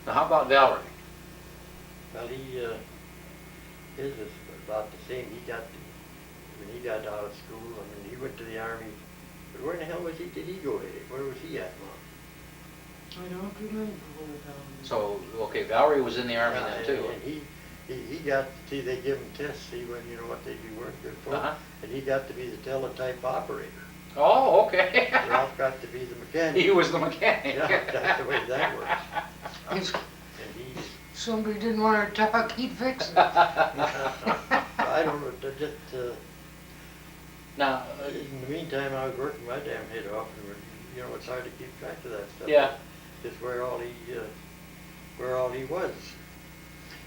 Now, how about Valerie? Well, his was about the same. When he got out of school, I mean, he went to the Army. But where in the hell did he go? Where was he at, Mom? I don't remember where So, okay, Valerie was in the Army then too. And he got, see, they give him tests, see when, you know, what they do weren't good for. And he got to be the teletype operator. Oh, okay. Ralph got to be the mechanic. He was the mechanic. Yeah, that's the way that works. If And he, somebody didn't want to talk, he'd fix it. I don't know, Now, in the meantime, I was working my damn head off, and you know, it's hard to keep track of that stuff. yeah. Just where all he was.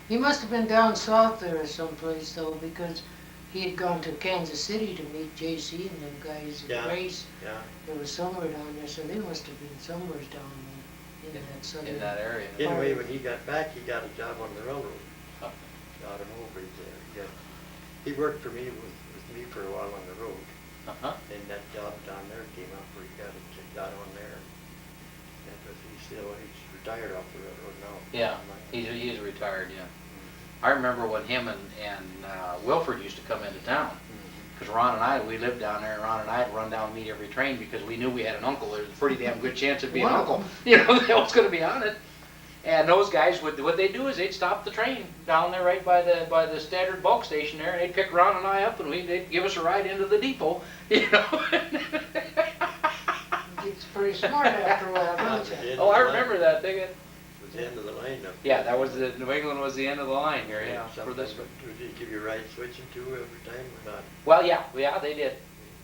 He must have been down south there or someplace though, because he had gone to Kansas City to meet JC and them guys in Grace. Yeah. There was somewhere down there, so they must have been somewhere down in that southern. In that area. Anyway, when he got back, he got a job on the railroad. Oh. Out in Oldbridge there. He worked for me with me for a while on the road. And that job down there came up where he got on there. And he's retired off the railroad now. Yeah, he's retired, yeah. I remember when him and Wilford used to come into town. Because Ron and I, we lived down there, and Ron and I had run down and meet every train because we knew we had an uncle. There was a pretty damn good chance it'd be an uncle. You know, that was going to be on it. And those guys, what they'd do is they'd stop the train down there right by the Standard Bulk Station there, and they'd pick Ron and I up, and they'd give us a ride into the depot, you know. It's pretty smart after a while, don't you? Oh, I remember that thing. It was the end of the line up. Yeah, that was New England was the end of the line here, yeah. For this one. Did they give you ride switching too every time or not? Well, yeah, they did.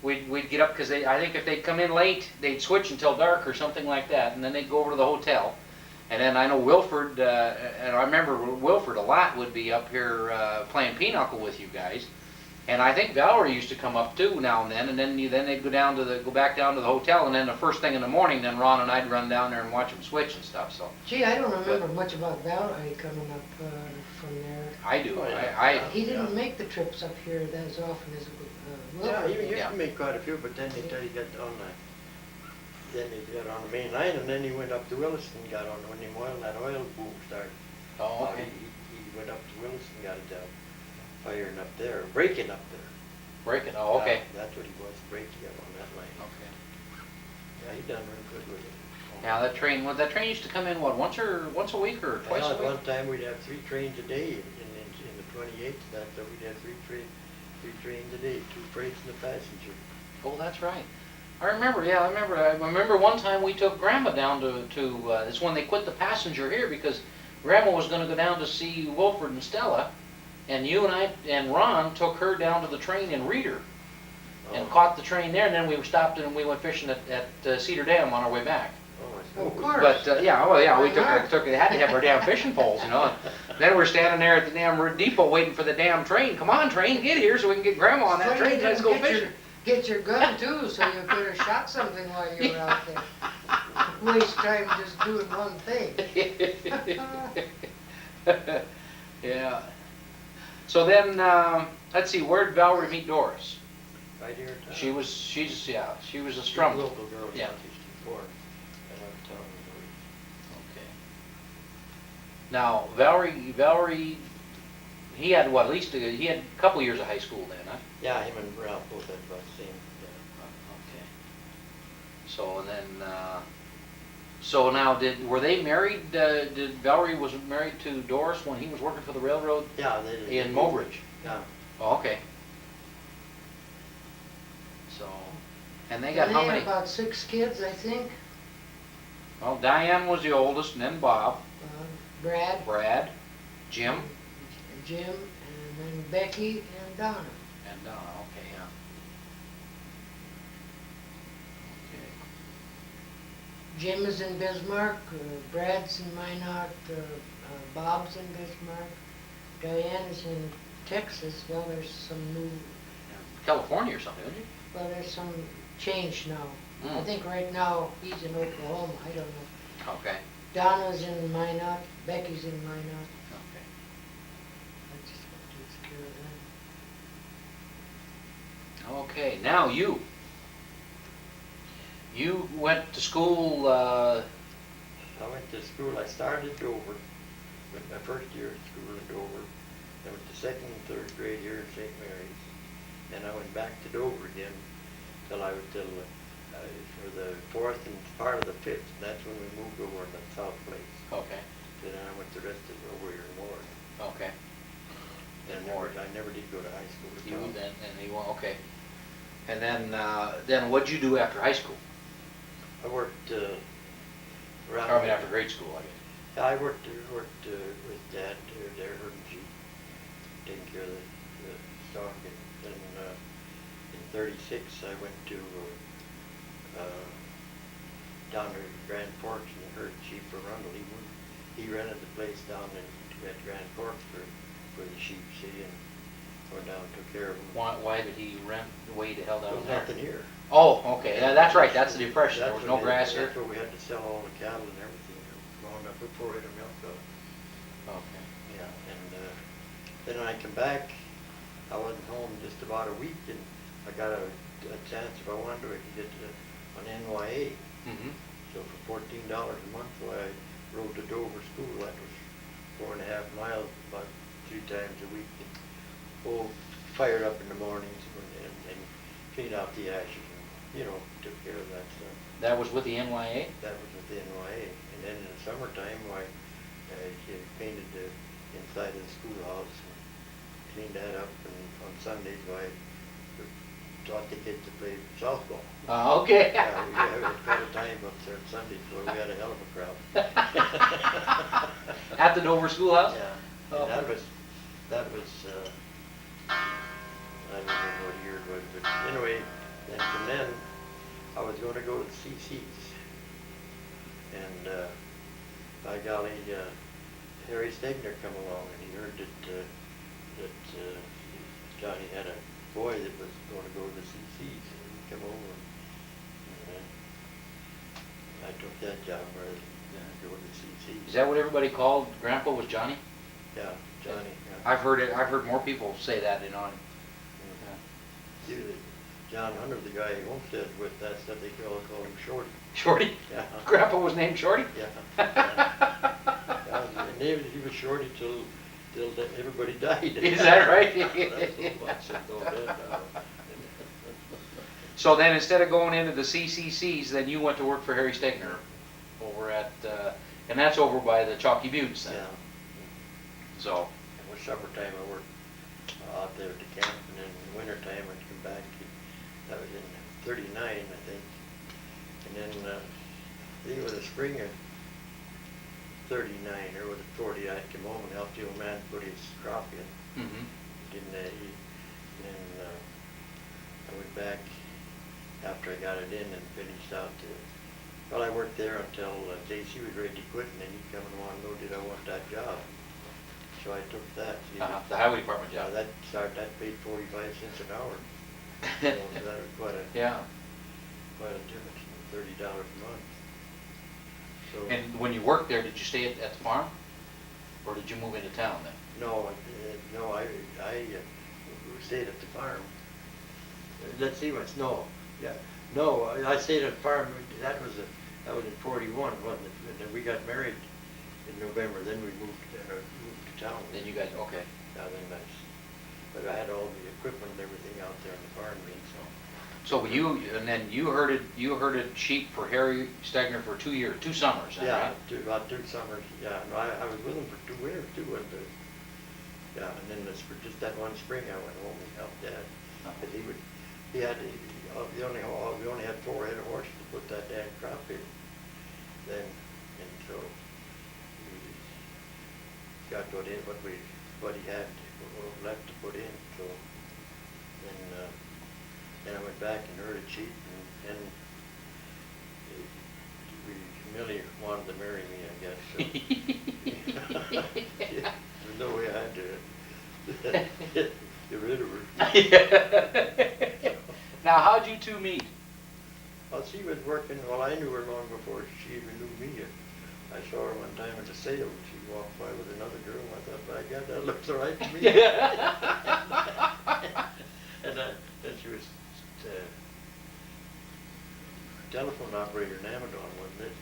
We'd get up because I think if they'd come in late, they'd switch until dark or something like that, and then they'd go over to the hotel. And then I know Wilford, and I remember Wilford a lot would be up here playing pinochle with you guys. And I think Valerie used to come up too now and then they'd go back down to the hotel, and then the first thing in the morning, then Ron and I'd run down there and watch them switch and stuff. So. Gee, I don't remember much about Valerie coming up from there. I do. He didn't make the trips up here as often as Wilford. Yeah, he used to make quite a few, but then he got on the main line, and then he went up to Williston, got on when that oil boom started. Oh, okay. He went up to Williston, got a job firing up there, breaking up there. Breaking, oh, okay. That's what he was, breaking up on that line. Okay. Yeah, he done real good with it. Now that train used to come in, what, once a week or twice a At week? one time we'd have 3 trains a day in the 28th, so we'd have 3 trains a day, 2 freights and a passenger. Oh, that's right. I remember one time we took Grandma down to it's when they quit the passenger here because Grandma was going to go down to see Wilford and Stella, and you and I and Ron took her down to the train in Reeder and caught the train there, and then we stopped and we went fishing at Cedar Dam on our way back. Of course. But we had to have our damn fishing poles, you know. Then we're standing there at the damn depot waiting for the damn train. Come on, train, get here so we can get Grandma on that train. Let's go fishing. Get your gun too, so you could have shot something while you were out there. Waste time just doing one thing. Yeah. So then, let's see, where did Valerie meet Doris? Right here in town. She was a strum. Local girl, Yeah. 64. Okay. Now, Valerie, he had what, he had a couple years of high school then, huh? Yeah, him and Ralph both had about the same. Okay. So, and then, so now were they married, did Valerie was married to Doris when he was working for the railroad? Yeah, they did. In Mobridge? Yeah. Oh, okay. So, and they got how many? They had about 6 kids, I think. Well, Diane was the oldest, and then Bob. Brad. Jim. Jim, and then Becky and Donna. And Donna, okay, yeah. Okay. Jim is in Bismarck, Brad's in Minot, Bob's in Bismarck, Diane is in Texas. Well, there's some new... California or something, isn't he? Well, there's some change now. Mm. I think right now he's in Oklahoma, I don't know. Okay. Donna's in Minot, Becky's in Minot. Okay. That just takes care of that. Okay, now you went to school I went to school, I started at Dover, went my first year at school in Dover. I went to second and third grade here in St. Mary's. And I went back to Dover again till for the fourth and part of the fifth. That's when we moved over in the South Place. Okay, Then I went the rest of it over here in Ward. okay. And In Ward. I never did go to high school. at You all. then, and you, okay. And then what'd you do after high school? I worked around. I mean, after grade school, I guess. I worked with Dad there herding sheep, taking care of the stock. And then in '36, I went to down to Grand Forks and herded sheep for Rundle. He rented the place down at Grand Forks for the sheep, see, and went down and took care of them. Why did he rent way the hell down There was there? nothing here. Oh, okay, yeah, that's right, that's the depression, there That's was no when grass here? That's where we had to sell all the cattle and everything, growing up before we had a milk cow. Okay. Yeah, and then when I come back, I wasn't home just about a week, and I got a chance, if I wanted to, I could get an NYA. Mm-hmm. So for $14 a month, I rode to Dover School. That was 4.5 miles, about 3 times a week. And, fired up in the mornings and cleaned out the ashes and, took care of that stuff. That was with the NYA? That was with the NYA. And then in the summertime, she painted the inside of the schoolhouse and cleaned that up. And on Sundays, I taught the kids to play softball. Okay. Yeah, we had quite a time up there on Sundays, so we had a hell of a crowd. At the Dover Schoolhouse? Yeah. Oh. And that was I don't remember what year it was, but anyway, then from then, I was going to go to the CC's. And by golly, Harry Stegner come along, and he heard that Johnny had a boy that was going to go to the CC's, and he come over, and I took that job rather than go to the CC's. Is that what everybody called Grandpa, was Johnny? Yeah, Johnny. Yeah. I've heard more people say that, See, John Hunter, the guy he homestead with, that stuff, they call him Shorty. Shorty? Yeah. Grandpa was named Shorty? Yeah. And he was Shorty till everybody died. Is that right? So then instead of going into the CCCs, then you went to work for Harry Stegner over at, and that's over by the Chalky Buttes then? Yeah. So. It was summertime, I worked out there at the camp, and then in the wintertime I'd come back. That was in '39, I think. And then I think it was the spring of '39, or was it '40, I'd come home and help the old man put his crop in. Mm-hmm. And then I went back after I got it in and finished out well, I worked there until J.C. was ready to quit, and then he come and wanted to know did I want that job. So I took that. The highway department job. That paid 45 cents an hour. So that was quite a difference, $30 a month. So And when you worked there, did you stay at the farm? Or did you move into town then? no, I stayed at the farm. Let's see what's I stayed at the farm. That was in '41, wasn't it? And then we got married in November. Then we moved to town. Then you guys, okay. But I had all the equipment and everything out there in the farm, So you herded sheep for Harry Stegner for 2 years, 2 summers, then, yeah, right? about 2 summers. Yeah, no, I was with him for 2 winters too, and yeah, and then for just that one spring, I went home and helped Dad. Cause we only had 4 head of horses to put that damn crop in. Then, and so we got what he had left to put in. So then I went back and herded sheep, and Millie wanted to marry me, I guess. So. There's no way I had to get rid of her. Now, how'd you two meet? Well, she was working, I knew her long before she even knew me. I saw her one time at the sale. She walked by with another girl, and I thought, by God, that looks all right to me. And then she was telephone operator in Amadon, wasn't it?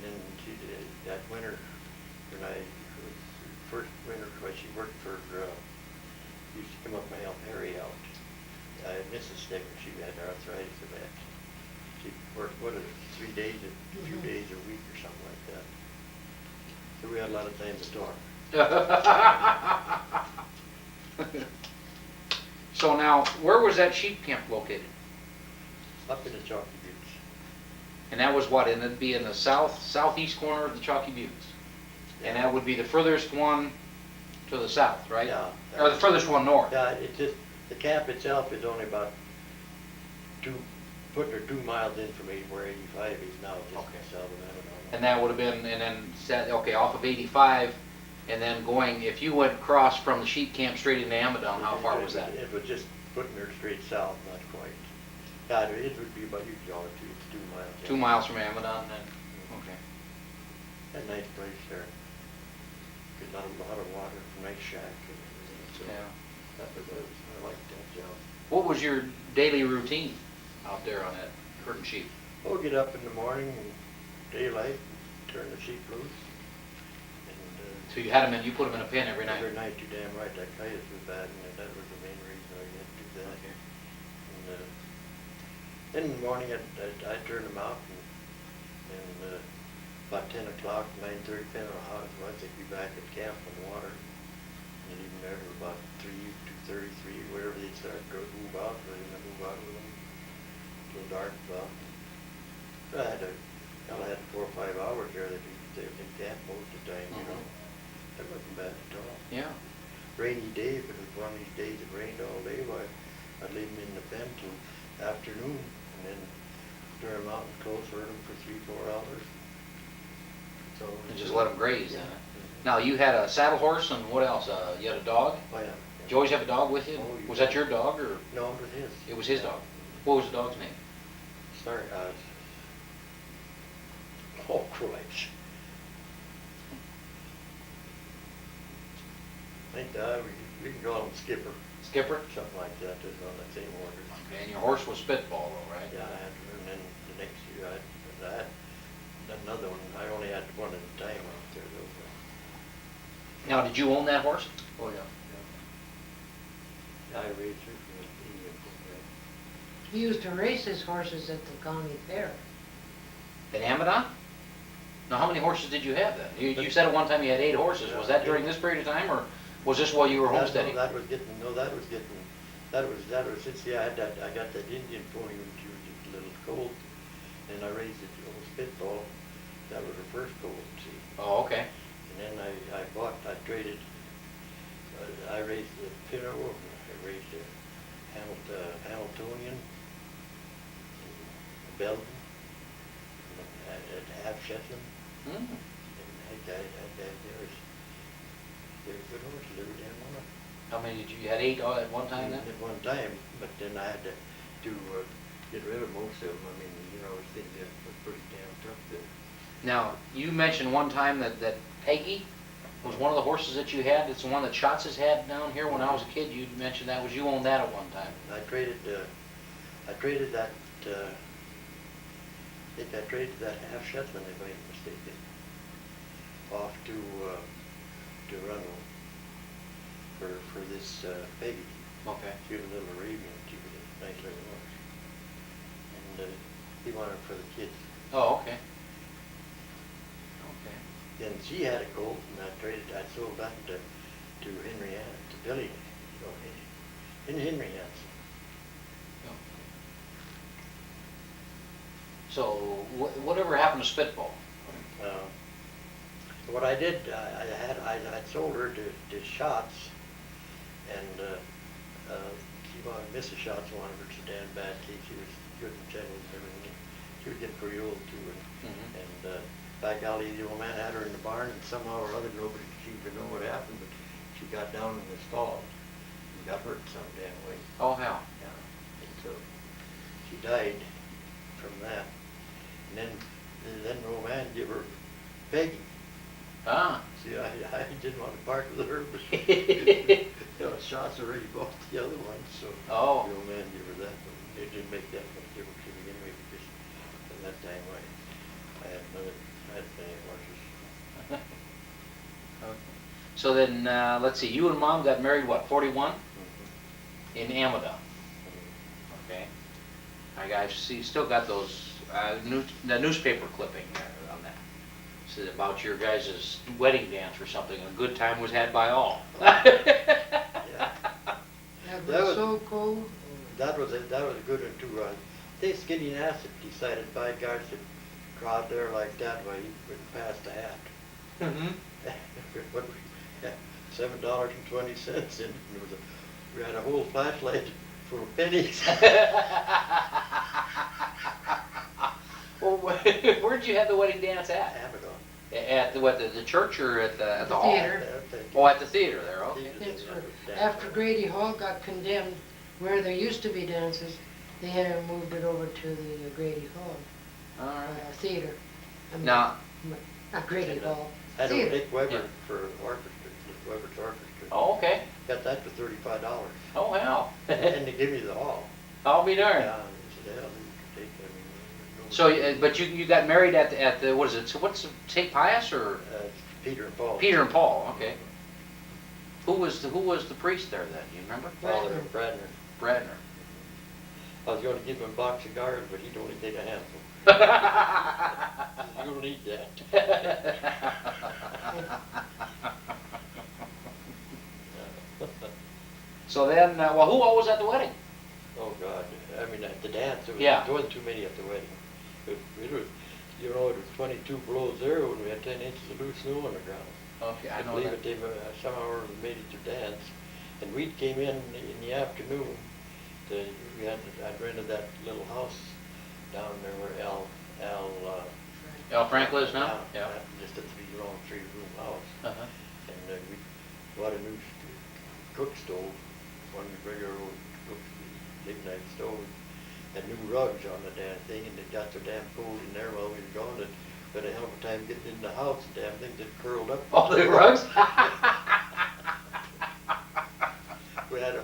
then she did, that winter, when I was, first winter, when she worked for, used to come up and help Harry out. Mrs. Sticker, she had arthritis so bad. She worked, 3 days, a few days a week or something like that. So we had a lot of time to talk. So now, where was that sheep camp located? Up in the Chalky Buttes. And that was what, it'd be in the southeast corner of the Chalky Buttes? And that would be the furthest one to the south, right? Yeah. Or the furthest one north? Yeah, it just, the camp itself is only about 2 miles in from where 85 is now, just Okay. south of Amadon. And that would have been, and then set, okay, off of 85, and then going, if you went across from the sheep camp straight into Amadon, how far was that? It was just putting her straight south, not quite. Yeah, it would be about, you could call it 2 miles. 2 miles from Amadon, then? Okay. A nice place there. Good, lot of water, nice shack and everything, so Yeah. I liked that job. What was your daily routine out there on that herding sheep? We'll get up in the morning and daylight, turn the sheep loose. And, So you had them in, you put them in a pen every night? Every night, you're damn right, that coyote was bad, and that was the main reason I had to do that. Okay. And, then in the morning, I'd turn them out, and about 10 o'clock, 9:30, depending on how it was, they'd be back at camp on the water. And even there to about 2:33, wherever they'd start to move out, or they'd move out with them till dark about. I had 4 or 5 hours there that they were in camp most of the time, you know. That wasn't bad at all. Yeah. Rainy day, if it was one of these days it rained all day, why, I'd leave them in the pen till afternoon, and then turn them out and close herd them for 3-4 hours. So And just let them graze, yeah. then? Now, you had a saddle horse, and what else? You had a dog? Oh, yeah. Did you always have a dog with you? Oh, you Was that bet. your dog, or? No, it was his. It was his Yeah. dog. What was the dog's name? Sorry, oh, Christ. I think, we can call him Skipper, Skipper? something like that, is on the same order. Okay, and your horse was Spitball, though, right? Yeah, I had, and then the next year I had another one. I only had one at a time out there though. Now, did you own that horse? Oh, yeah. I raised her from the Indian program. He used to race his horses at the county fair. In Amadon? Now, how many horses did you have then? You said at one time you had 8 horses. Was that during this period of time, or was this while you were homesteading? That was getting, since, yeah, I got that Indian pony when she was just a little colt, and I raised it, old Spitball. That was her first colt, see. Oh, okay. And then I traded, I raised the Pinot, I raised a Hamiltonian, a Belgian, a half Shetland. Hmm. And they're good horses, every damn one of them. How many did you had 8 at one time then? At one time, but then I had to get rid of most of them. I mean, you know, things that were pretty damn tough there. Now, you mentioned one time that Peggy was one of the horses that you had. It's the one that Schatz has had down here. When I was a kid, you mentioned that was you owned that at one time. I traded that, I think I traded that half Shetland, if I ain't mistaken, off to Runnel for this Peggy. Okay. She was a little Arabian, she was a nice little horse. And he wanted her for the kids. Oh, okay. Okay. Then she had a colt, and I sold that to Henry, to Billy, in Henry Hansen. So, whatever happened to Spitball? What I did, I sold her to Schatz, and Mrs. Schatz wanted her so damn badly. She was good and gentle and everything. She was getting pretty old too, and by golly, the old man had her in the barn, and somehow or other nobody seemed to know what happened, but she got down in the stall and got hurt some damn way. Oh, hell. Yeah, and so she died from that. And then the old man gave her Peggy. Ah. See, I didn't want to part with her, but Schatz already bought the other one, so Oh. the old man gave her that one. It didn't make that much difference to me anyway, because at that time I had So then, let's see, you and Mom got married, what, 41? In Amada. Okay. I've still got those, the newspaper clipping there on that. Said about your guys' wedding dance or something, a good time was had by all. Yeah. That That was was- so cold. That was a good one too. I think Skinny Nassif decided, by gosh, to crowd there like that, why he wouldn't pass the hat. Mm-hmm. What we- yeah, $7.20 in, and we had a whole flashlight full of pennies. Well, where'd you have the wedding dance at? Abaddon. At the church or at the The hall? theater. Oh, at the theater there, okay. It's after Grady Hall got condemned, where there used to be dances, they had moved it over to the Grady Hall All right. theater. I mean, Now, not Grady Hall, I know theater. Dick Weber Yeah. for orchestra, Dick Weber's orchestra. oh, okay. Got that for $35. Oh, hell. And they give me the hall. I'll be darned. Yeah, and he said, hell, you can take, I mean, no- So, but you got married at the, what is it, so what's, St. Pius or? Peter and Paul. Peter and Paul, okay. Who was the priest there then, do you remember? Father Bradner. Bradner. I was gonna give him a box of cigars, but he'd only take a handful. You don't need that. So then, well, who all was at the wedding? Oh, God, I mean, at the dance, Yeah. there wasn't too many at the wedding. It was, you know, it was 22 below zero, and we had 10 inches of loose snow on the ground. Okay, I know believe that. it, they somehow made it to dance, and we came in the afternoon. I'd rented that little house down there where Al Frank lives now? Yeah. Just a three-room house, Uh-huh. and we bought a new cook stove, one regular old lignite stove, and new rugs on the damn thing, and it got so damn cold in there while we were gone that we had a hell of a time getting in the house, and damn things had curled up. All the rugs? We had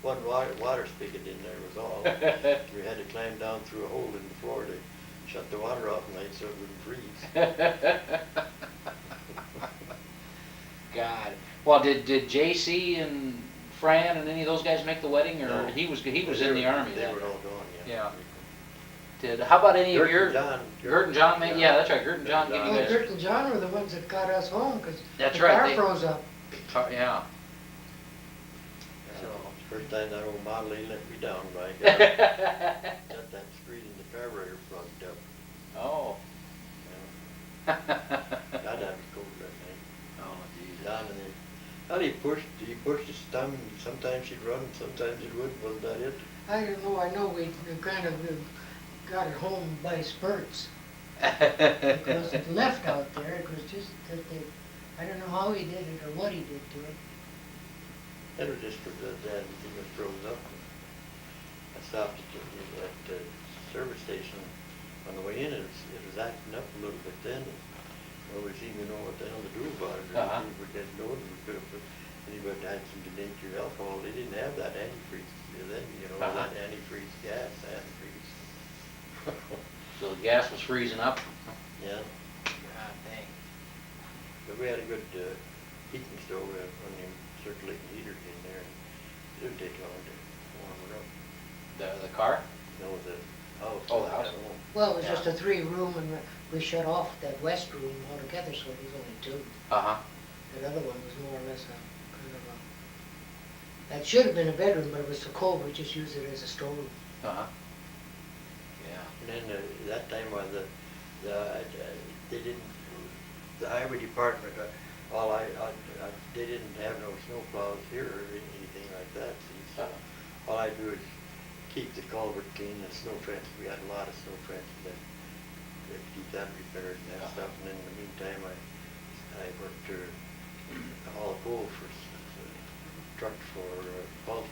one water spigot in there was all. We had to climb down through a hole in the floor to shut the water off at night so it wouldn't freeze. God. Well, did JC and Fran and any of those guys make the wedding, or No. he was in the army They then? were all gone, Yeah. How about any of Gert your? and John. Gert and John made, yeah, that's right. Gert and John Gert gave and you Well, guys. Kurt and John were the ones that got us home, because That's the right, car they- froze up. Yeah. So, first time that old Model A let me down, by God. Got that screen in the carburetor plugged up. Oh. God, that was cold that night. Oh, geez. Down in there. How he pushed his thumb, and sometimes he'd run, sometimes he wouldn't, wasn't that it? I don't know, I know we kind of got it home by spurts. It wasn't left out there, it was just that I don't know how he did it or what he did to it. It was just for that everything was froze up. I stopped at the service station on the way in, it was acting up a little bit then. Nobody seemed to know what the hell to do about it. Uh-huh. We didn't know it, we could have put, anybody had some denatured alcohol, they didn't have that antifreeze then, you know, Uh-huh. that antifreeze gas, antifreeze. So the gas was freezing up? Yeah, God dang. but we had a good heating stove, one of them circulating heaters in there. It didn't take long to warm it up. The car? No, the house. Oh, the house. at home. Well, it was Yeah. just a 3-room, and we shut off that west room altogether, so it was only 2. Uh-huh. That other one was more or less a kind of a, that should have been a bedroom, but it was so cold, we just used it as a storeroom. Uh-huh. Yeah. And then that time when they didn't, the highway department, they didn't have no snow plows here or anything like that. See, so all I do is keep the culvert clean, the snow fence. We had a lot of snow fences that keep that repaired and that stuff. And in the meantime, I worked to haul coal for trucks for Paul.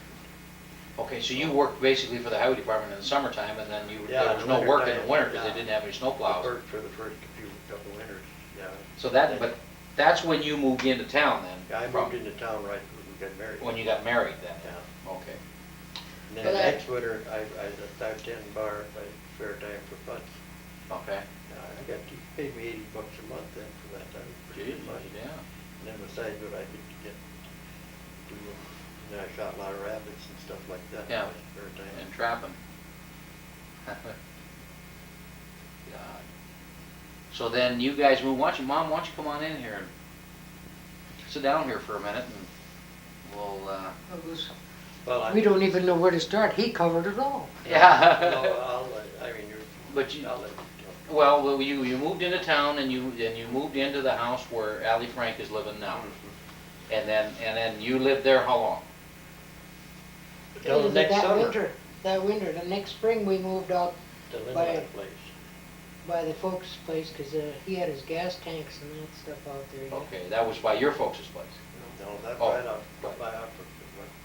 Okay, so you worked basically for the highway department in the summertime, and then Yeah, there was in no the work in the wintertime, winter because yeah. they didn't have any snow I plows. worked for the first couple winters, yeah. So but that's when you moved into town then? Yeah, I from- moved into town right when we got married. When you got married then? Yeah. Okay. And then Well, the I- next winter, I started tending bar by fair time for funds. Okay. I got, he paid me $80 a month then for that time. Pretty Geez, good money. yeah. And then besides what I did to get to, then I shot a lot of rabbits and stuff like that. Yeah. in my spare time. And trapping. God. So then you guys move, Mom, why don't you come on in here and sit down here for a minute and we'll, It was- Well, We don't even know where to start. He covered it all. yeah. No, I mean, But you- I'll let you talk. Well, you moved into town and you moved into the house where Allie Frank is living now. And then you lived there how long? Till the next summer. That winter, the next spring, we moved out The by- Lindelof place. by the folks' place, cause he had his gas tanks and that stuff out there. Yeah. Okay, that was by your folks' place. No, that's Oh, right up, right. by up.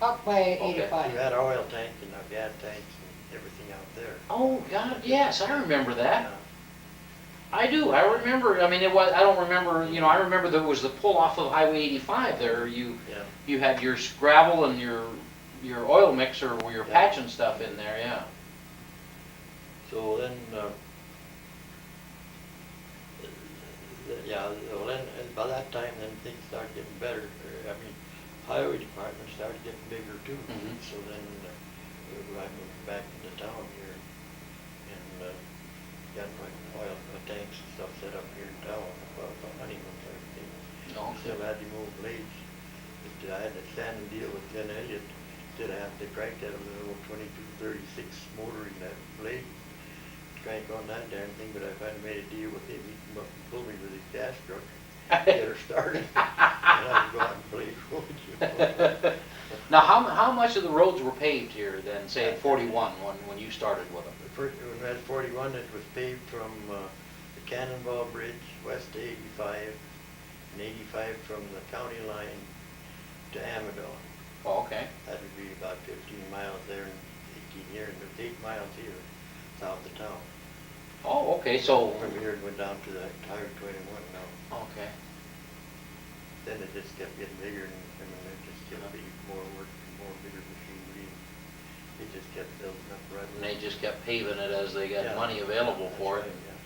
Up by Okay. 85. You had an oil tank and a gas tanks and everything out there. Oh, God, yes, I remember that. Yeah. I do, I remember, I mean, I don't remember, I remember there was the pull off of Highway 85 there. Yeah. You had your gravel and your oil mixer where you're Yeah. patching stuff in there, yeah. So then, yeah, well then, and by that time, then things started getting better. I mean, highway department started getting bigger too. Mhm. So then, I moved back into town here and got my oil tanks and stuff set up here in town, honeymoons and everything. No, Still had to move blades. But I had to stand and deal with Glenn Elliott. Did I have to crank that with a little 2236 motor in that blade? Crank on that darn thing, but if I'd made a deal with him, he'd come up and pull me with his gas truck, get her started, and I'd go out and blade roads. Now, how much of the roads were paved here then, say at 41 when you started with them? When I was 41, it was paved from the Cannonball Bridge west to 85, and 85 from the county line to Amadon. Oh, okay. That would be about 15 miles there in 18 years, and there's 8 miles here south of town. Oh, okay, so, From here it went down to the Highway 21 now. okay. Then it just kept getting bigger, and I mean, it just kept being more work, more bigger machinery. It just kept building up right And they away. just kept paving it as they got Yeah. money available That's for it. right, yeah.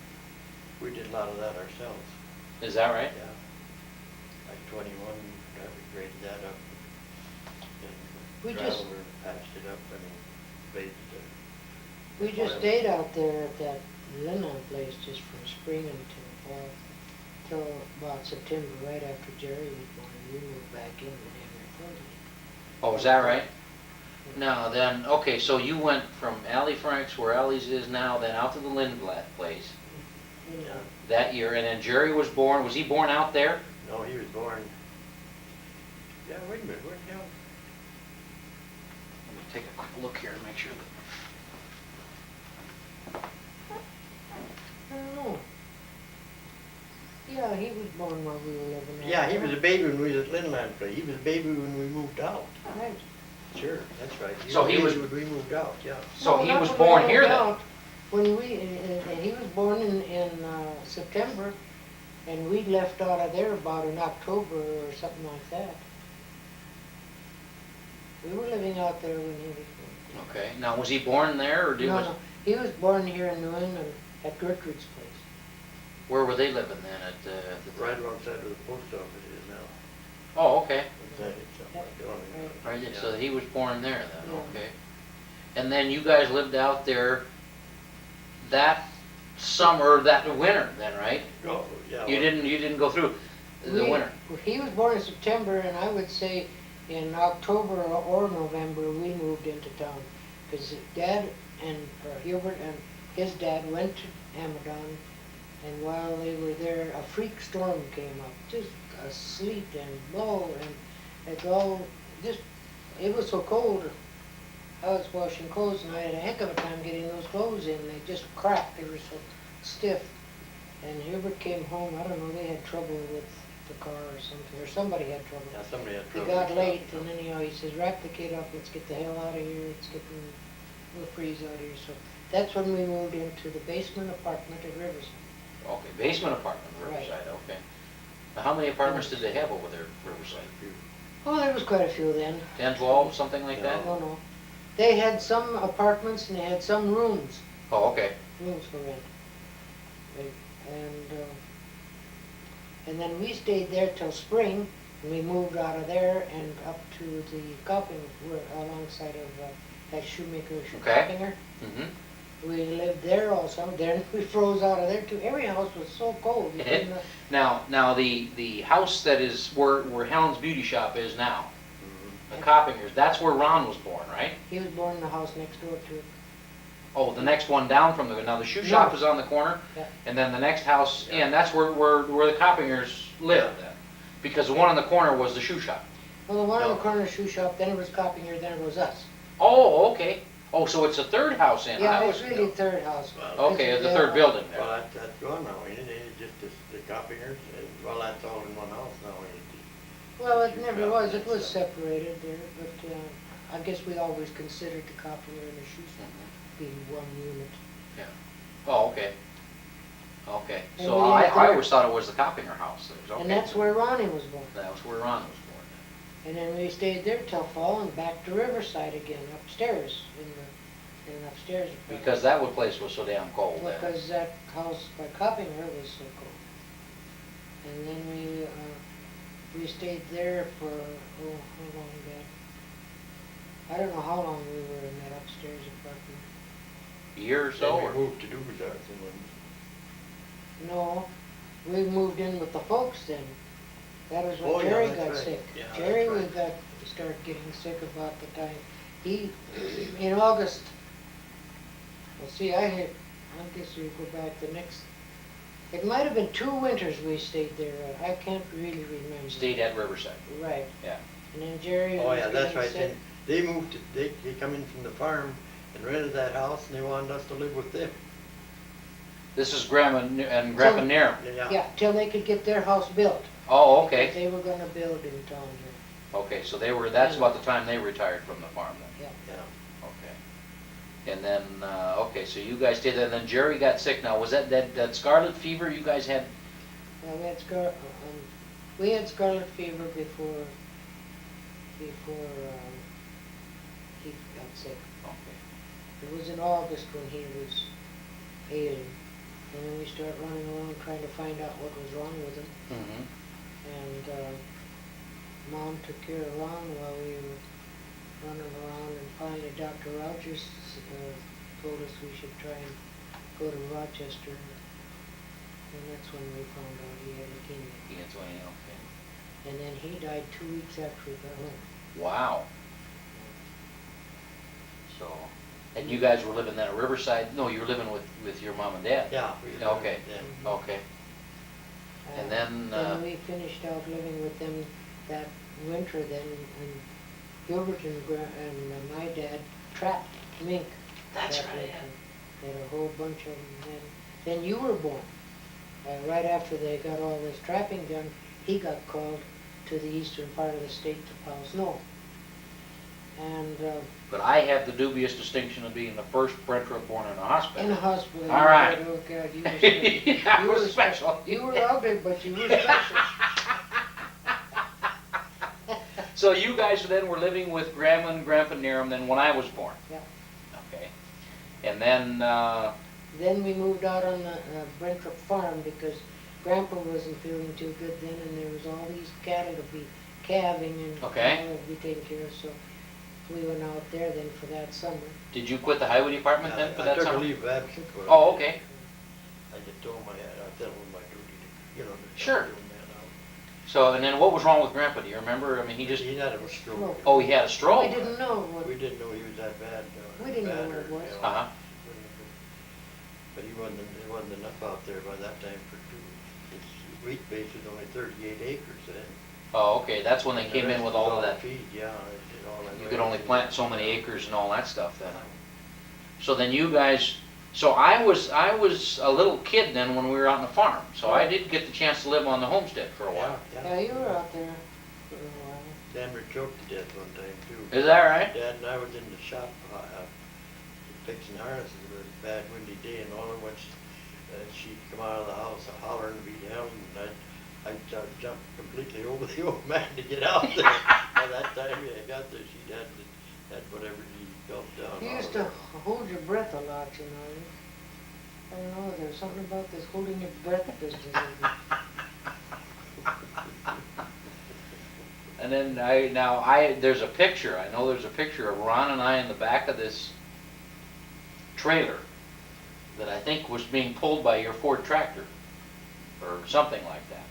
We did a lot of that ourselves. Is that right? Yeah. Like 21, we graded that up. We And just- gravel or patched it up, I mean, paved it. We just oil. stayed out there at that Linnon place just from spring until fall, till about September, right after Jerry was born. We moved back in and had our Oh, is that right? No, then, okay, so you went from Allie Frank's, where Allie's is now, then out to the Lindblad place You know, that year, and then Jerry was born, was he born out there? No, he was born, yeah, wait a minute, where'd he go? Let me take a quick look here and make sure that. I don't know. Yeah, he was born while we were living there. Yeah, he was a baby when we was at Linland Place. He was a baby when we moved out. Right. Sure, that's right. So was a he baby was- when we moved out, yeah. So No, he not was when we born moved here then? out. When we, and he was born in September, and we left out of there about in October or something like that. We were living out there when he was born. Okay, now was he born there, or did No, was, no, he was born here in New England at Gertrude's place. where were they living then at the Right time? alongside where the post office is now. Oh, okay, Inside it, something like that. right, Yeah. so he was born there then, Yeah. okay. And then you guys lived out there that summer, that winter then, right? Oh, yeah. You didn't go through the We- winter? He was born in September, and I would say in October or November, we moved into town. Because Dad and Hubert and his dad went to Amadon, and while they were there, a freak storm came up, just a sleet and blow, and it all, just, it was so cold. I was washing clothes, and I had a heck of a time getting those clothes in. They just cracked, they were so stiff. And Hubert came home, I don't know, they had trouble with the car or something, or somebody had trouble. Yeah, somebody had He trouble. got with late, stuff. and then, he says, wrap the kid up, let's get the hell out of here, we'll freeze out here. So that's when we moved into the basement apartment at Riverside. Okay, basement apartment, Right. Riverside, okay. Now, how many apartments did they have over there, Riverside? Oh, there was quite a few then. 10, 12, something like that? No, no. They had some apartments and they had some rooms Oh, okay. for rent. And And then we stayed there till spring, and we moved out of there and up to the Copping, alongside of that shoemaker, Okay. Coppinger. Mm-hmm. We lived there all summer, then we froze out of there too. Every house was so cold. You couldn't, Now the house that is where Helen's Beauty Shop is now, Mhm. the Coppingers, that's where Ron was born, right? He was born in the house next door to it. Oh, the next one down from now the shoe shop No. is on the corner, Yeah. and then the next house Yeah. in, that's where the Coppingers lived then. Because the one on the corner was the shoe shop. Well, the one in the No. corner shoe shop, then it was Coppinger, then it was us. Oh, okay. Oh, so it's a third house in. Yeah, I it's was, really third house. Well, okay, It's the third building Well, there. that's gone now, ain't it? Ain't it just the Coppingers? Well, that's all in one house now, ain't it? Well, it Shoe never shop was, and it was stuff. separated there, but I guess we always considered the Coppinger and the shoe shop Mhm. being one unit. Oh, okay. Okay. And So we I lived there. always thought it was the Coppinger house. It was okay. And that's where Ronnie was born. That was where Ron was born. And then we stayed there till fall and back to Riverside again, upstairs, in the upstairs apartment. Because that place was so damn cold then. Because that house by Coppinger was so cold. And then we stayed there for, oh, how long, Dad? I don't know how long we were in that upstairs apartment. A year or so? Then Or? we moved to Duberdorf and No, we moved in with the folks then. That was Oh, when yeah, Jerry that's got right. sick. Yeah, Jerry, that's we right. started getting sick about the time. He, in August, well, see, I guess we go back the next, it might have been 2 winters we stayed there. I can't really remember. Stayed at Riverside. Right. Yeah. And then Jerry Oh, was yeah, that's getting right. sick. Then they moved, they come in from the farm and rented that house and they wanted us to live with them. This is Grandma and Grandpa So- Nairn. Yeah, till they could get their house built. Oh, okay. They were gonna build in town here. Okay, so that's about the time they retired from the farm then. Yeah. Yeah. Okay. And then, okay, so you guys did that, and then Jerry got sick. Now, was that scarlet fever you guys had? We had scarlet fever before he got sick. Okay. It was in August when he was ailing. And then we started running around trying to find out what was wrong with him. Mm-hmm. And Mom took care of Ron while we were running around, and finally Dr. Rogers told us we should try and go to Rochester. And that's when we found out he had leukemia. He had 20, okay. And then he died 2 weeks after we got home. Wow. So, and you guys were living then at Riverside? No, you were living with your mom and dad? Yeah. Okay. Yeah. Okay. And then, Then we finished out living with them that winter then, and Hubert and my dad trapped mink. That's that right, winter. yeah. They had a whole bunch of them. Then you were born. Right after they got all this trapping done, he got called to the eastern part of the state to plow snow. And but I have the dubious distinction of being the first Brentrup born in a hospital. in a hospital. All right. Oh God, you were special. I You was were special. You were ugly, but you were special. So you guys then were living with Grandma and Grandpa Nerum then when I was born? Yeah. Okay. And then, Then we moved out on the Brentrup farm because Grandpa wasn't feeling too good then, and there was all these cattle to be calving and Okay. all to be taken care of, so we went out there then for that summer. did you quit the highway department then for I that took a summer? leave of absence. for it. Oh, okay. I just told him I said it was my duty to, you know, to Sure. help him out. So, and then what was wrong with Grandpa? Do you remember? I mean, he just, He had a stroke. oh, he had a stroke? We didn't know what, We didn't know he was that bad. We didn't know bad what it or, was. you know, Uh-huh. But there wasn't enough out there by that time for 2. His wheat base was only 38 acres then. Oh, okay, that's when they And the came in rest with was all of that. Feed, yeah. They did all that You could only raising. plant so many acres and all that stuff then. So then you guys, so I was a little kid then when we were out on the farm. So I did get the chance to live on the homestead for a while. yeah, you were out there for a while. Dan choked to death one time too. Is that right? Dad and I was in the shop fixing harnesses. It was a bad windy day, and all at once she'd come out of the house hollering and be yelling, and I'd jump completely over the old man to get out there. By that time I got there, she'd had whatever he gulped down. You all used of to it. hold your breath a lot, you know. I don't know, there's something about this holding your breath business. And then there's a picture, I know there's a picture of Ron and I in the back of this trailer that I think was being pulled by your Ford tractor, or something like that.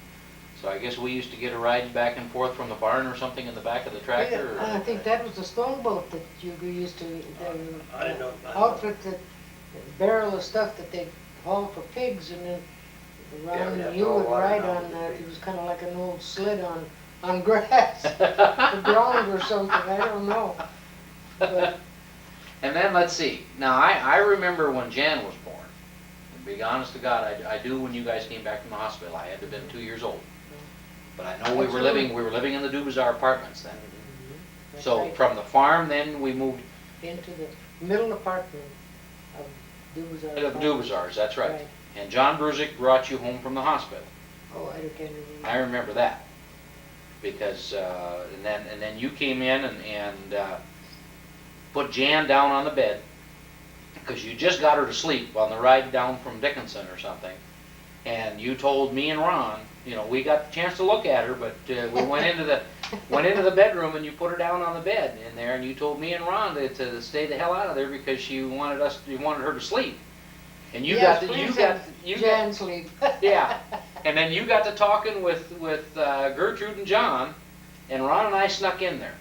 So I guess we used to get a ride back and forth from the barn or something in the back of the tractor? I think that was the stone boat that you used to, I don't- outfit the barrel of stuff that they haul for pigs, and then Ron, Yeah, you all would water ride down on to the that. It pigs. was kind of like an old sled on grass, the ground or something, I don't know. But And then, let's see, now I remember when Jan was born, and be honest to God, I do when you guys came back from the hospital, I had to have been 2 years old. But I know we were living in the Dubazar apartments then. that's So right, from the farm, then we moved into the middle apartment of Dubazar. to the Dubazars, that's right. And John Brusick brought you home from the hospital. Oh, I can't remember. I remember that. Because, and then you came in and put Jan down on the bed, because you just got her to sleep on the ride down from Dickinson or something. And you told me and Ron, you know, we got the chance to look at her, but we went into the bedroom and you put her down on the bed in there, and you told me and Ron to stay the hell out of there because you wanted her to sleep. And you Yes, got please have Jan sleep. yeah. And then you got to talking with Gertrude and John, and Ron and I snuck in there.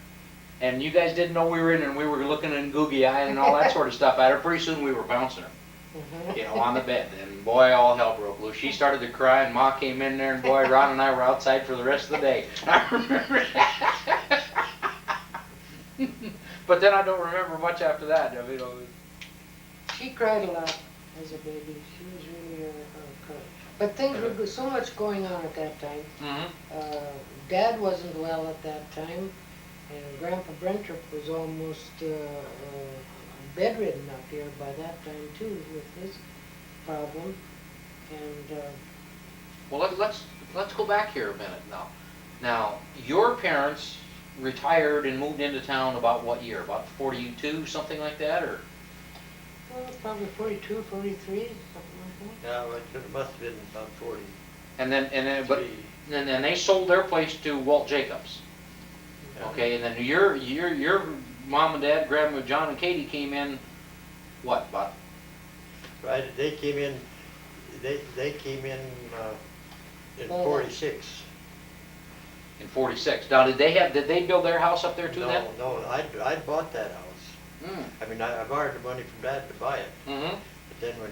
And you guys didn't know we were in, and we were looking in googie eyed and all that sort of stuff at her. Pretty soon we were bouncing her, you know, on the bed. And boy, all hell broke loose. She started to cry, and Ma came in there, and boy, Ron and I were outside for the rest of the day. I remember that. But then I don't remember much after that. You know. She cried a lot as a baby. She was really crying. But things were so much going on at that time. Mm-hmm. Dad wasn't well at that time, and Grandpa Brentrup was almost bedridden up here by that time too, with his problem. And Well, let's go back here a minute now. Now, your parents retired and moved into town about what year? About 42, something like that, or? well, probably 42, 43, something like that. Yeah, well, it must have been about 40. And then they sold their place to Walt Jacobs. Yeah. Okay, and then your mom and dad, Grandma, John, and Katie came in. What? About Right, they came in. They came in 46. in '46. Now, did they build their house up there too? Then? No, I bought that house. Mm. I mean, I borrowed the money from Dad to buy it. Mm-hmm. But then when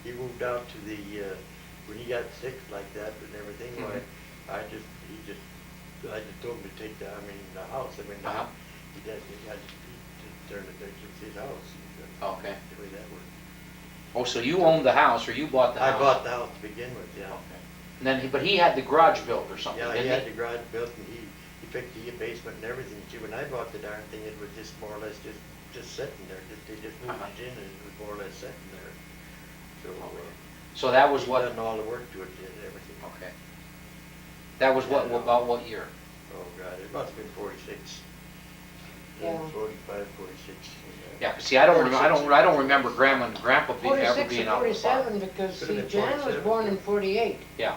he moved out to the when he got sick like that and everything, Mhm. I just told him to take the house. I mean, Uh-huh. he turned it into his house. Okay. The way that worked. Oh, so you owned the house, or you bought the house? I bought the house to begin with, yeah. Okay. And then, but he had the garage built or something, Yeah, didn't he had the garage built and he fixed the basement and everything. See, when I bought the darn thing, it was just more or less just sitting there. They just moved Uh-huh. it in and it was more or less sitting there. So, So that was he what? done all the work to it and everything. Okay. That was what? Yeah, no. About what year? Oh, God, it must have been 46. Yeah. 45, 46. Yeah, 'cause see, I don't remember Grandma and Grandpa ever 46 being or out of the farm. 47, because, Could've see, been Jan was 47. born in 48, Yeah.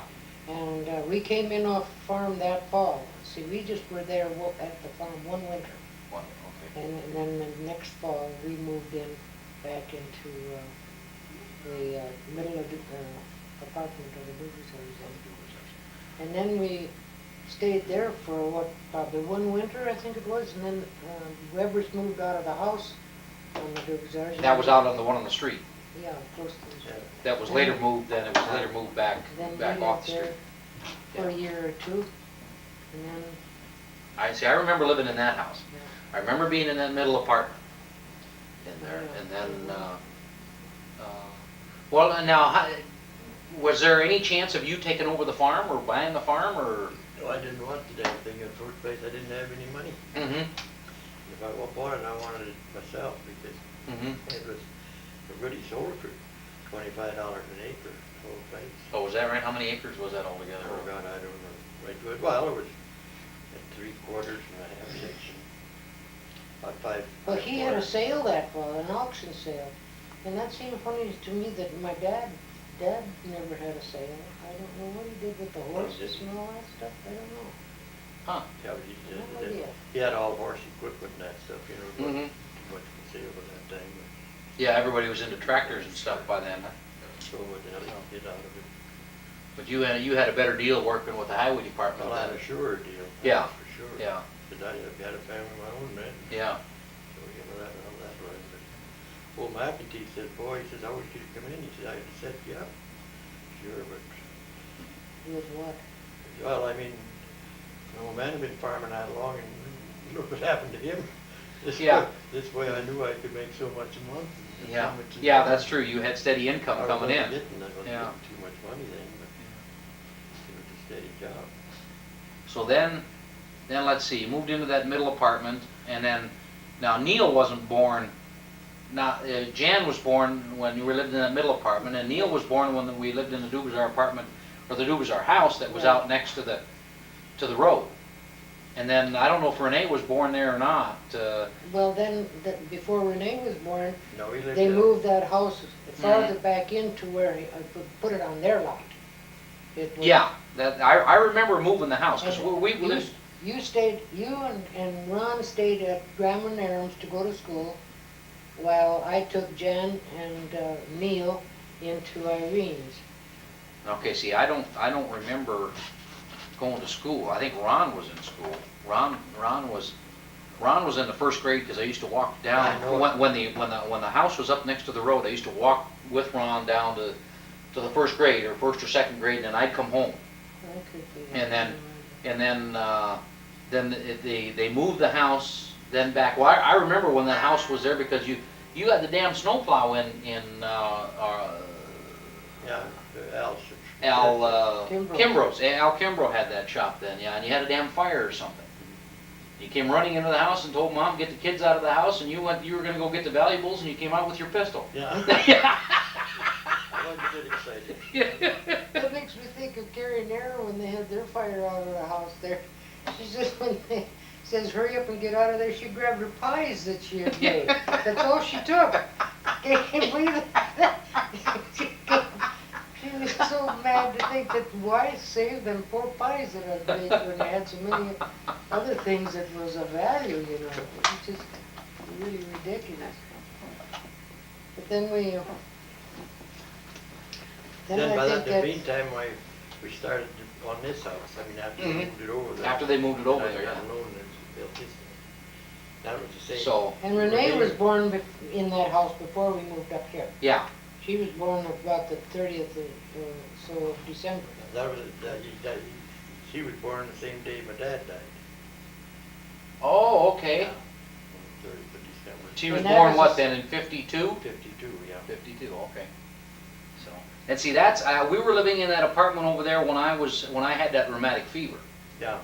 and we came in off farm that fall. See, we just were there at the farm one winter, Well, okay. and then the next fall, we moved in back into the middle of the apartment of the Dubazars. And then we stayed there for probably one winter, I think it was, and then Weber's moved out of the house on the Dubazars. That was out on the one on the street. Yeah, close to the street. That was later moved. Then it was later moved back Then back we off lived the there street. for a year or two, and then, I see. I remember living in that house. yeah. I remember being in that middle apartment in there, Yeah. and then. Well, and now, was there any chance of you taking over the farm or buying the farm, or? No, I didn't want the damn thing in the first place. I didn't have any money. Mm-hmm. If I bought it, I wanted it myself because Mm-hmm. it was already sold for $25 an acre, the whole place. Oh, was that right? How many acres was that altogether? Oh, God, I don't know. Right to it. Well, it was at 3/4 and a half section. About 5. Well, he had a sale that fall, an auction sale, and that seemed funny to me that my dad never had a sale. I don't know what he did with the horses and all that stuff, I don't know. Huh. Yeah, No idea. he had all horse equipment and that stuff, you know, it wasn't Mhm. too much for sale at that time. Yeah, everybody was into tractors and stuff by then, huh? So what the hell he get out of it? But you had a better deal working with the highway department Well, I had then. a sure deal. Yeah, For sure. yeah, Cause I had a family of my own then. yeah. So, you know, how that was. But old McEntee said, boy, he says, I wish you'd come in. He said, I said, yeah, sure, but, With what? well, I mean, an old man had been farming that long and look what happened to him. Yeah. This way I knew I could make so much a month. and so Yeah, much a yeah, year. that's true. You had steady income I coming wasn't in. getting- I wasn't Yeah. getting too much money then, but it was a steady job. So then let's see, you moved into that middle apartment, and then, now Neil wasn't born, Jan was born when you were living in that middle apartment, and Neil was born when we lived in the Dubazar apartment, or the Dubazar house that was Yeah. out next to the road. And then, I don't know if Renee was born there or not, Well, then, before Renee was born, No, we lived they there. moved that house farther Mhm. back into where I put it on their lot. It was- yeah, I remember moving the house, because and we lived, You stayed, you and Ron stayed at Grandma Nairn's to go to school, while I took Jan and Neil into Irene's. okay, see, I don't remember going to school. I think Ron was in school. Ron was in the first grade, because I used to walk down, I know. when the house was up next to the road, I used to walk with Ron down to the first grade, or first or second grade, and then I'd come home. That could be. And then they moved the house then back. Well, I remember when that house was there, because you had the damn snowplow in Yeah, Al. Al Kimbrough. Kimbrough's. Al Kimbrough had that shop then, yeah, and you had a damn fire or something. You came running into the house and told Mom, get the kids out of the house, and you were gonna go get the valuables, and you came out with your pistol. Yeah. Yeah. Well, you get excited. That makes me think of Carrie Nair when they had their fire out of the house there. She says when they says hurry up and get out of there, she grabbed her pies that she had made. That's all she took. Can you believe that? She was so mad to think that why save them poor pies that I'd made when they had so many other things that was of value, you know. It's just really ridiculous. But then Then I by think the that, meantime, we started on this house. I mean, after they Mhm. moved it over there. After they moved it over And I there, got yeah. a loan and built this. That was the same. So, and Renee was born in that house before we moved up here. yeah, She was born about the 30th of December. That was, she was born the same day my dad died. oh, okay. 30th of December. She was And that born was what a- then, in 52? 52, yeah. 52, okay. So, and see, we were living in that apartment over there when I had that rheumatic fever. Yeah.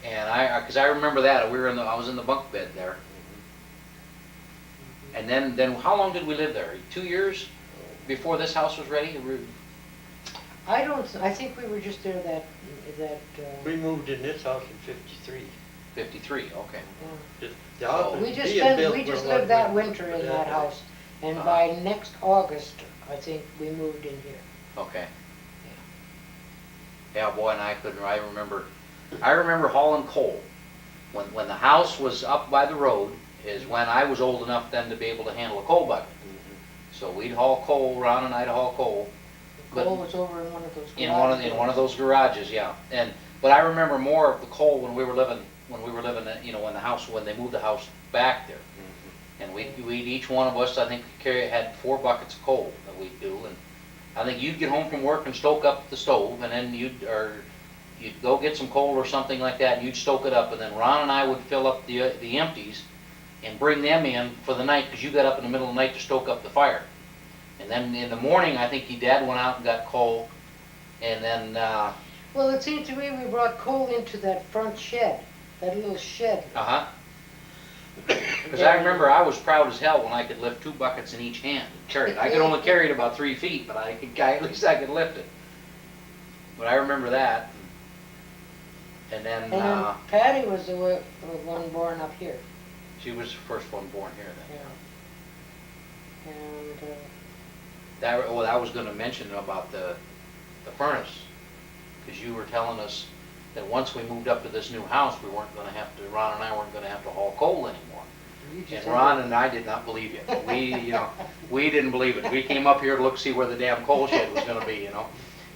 And because I remember that, I was in the bunk bed there. And then how long did we live there? 2 years before this house was ready? I think we were just there We moved in this house in 53. 53, okay. The house was we just being built we when just I lived was that with winter my in dad that died. house. And by next August, I think we moved in here. Okay. Yeah, boy, and I remember hauling coal. When the house was up by the road is when I was old enough then to be able to handle a coal bucket. So we'd haul coal, Ron and I'd haul coal. The But- coal was over in one of those In one of those garages, yeah. But I remember more of the coal when we were living, when they moved the house back there. And we'd each one of us, I think, had 4 buckets of coal that we'd do. And I think you'd get home from work and stoke up the stove, and then you'd go get some coal or something like that, and you'd stoke it up, and then Ron and I would fill up the empties and bring them in for the night, because you got up in the middle of the night to stoke up the fire. And then in the morning, I think your dad went out and got coal, and then, Well, it seemed to me we brought coal into that front shed, that little shed. uh-huh. Because I remember I was proud as hell when I could lift 2 buckets in each hand and carry it. I could only carry it about 3 feet, but at least I could lift it. But I remember that. And then, And then Patty was the one born up here. she was the first one born here then. Yeah. And I was gonna mention about the furnace, because you were telling us that once we moved up to this new house, we weren't gonna have to, Ron and I weren't gonna have to haul coal anymore. You just And had Ron to- and I did not believe you. We didn't believe it. We came up here to look, see where the damn coal shed was gonna be,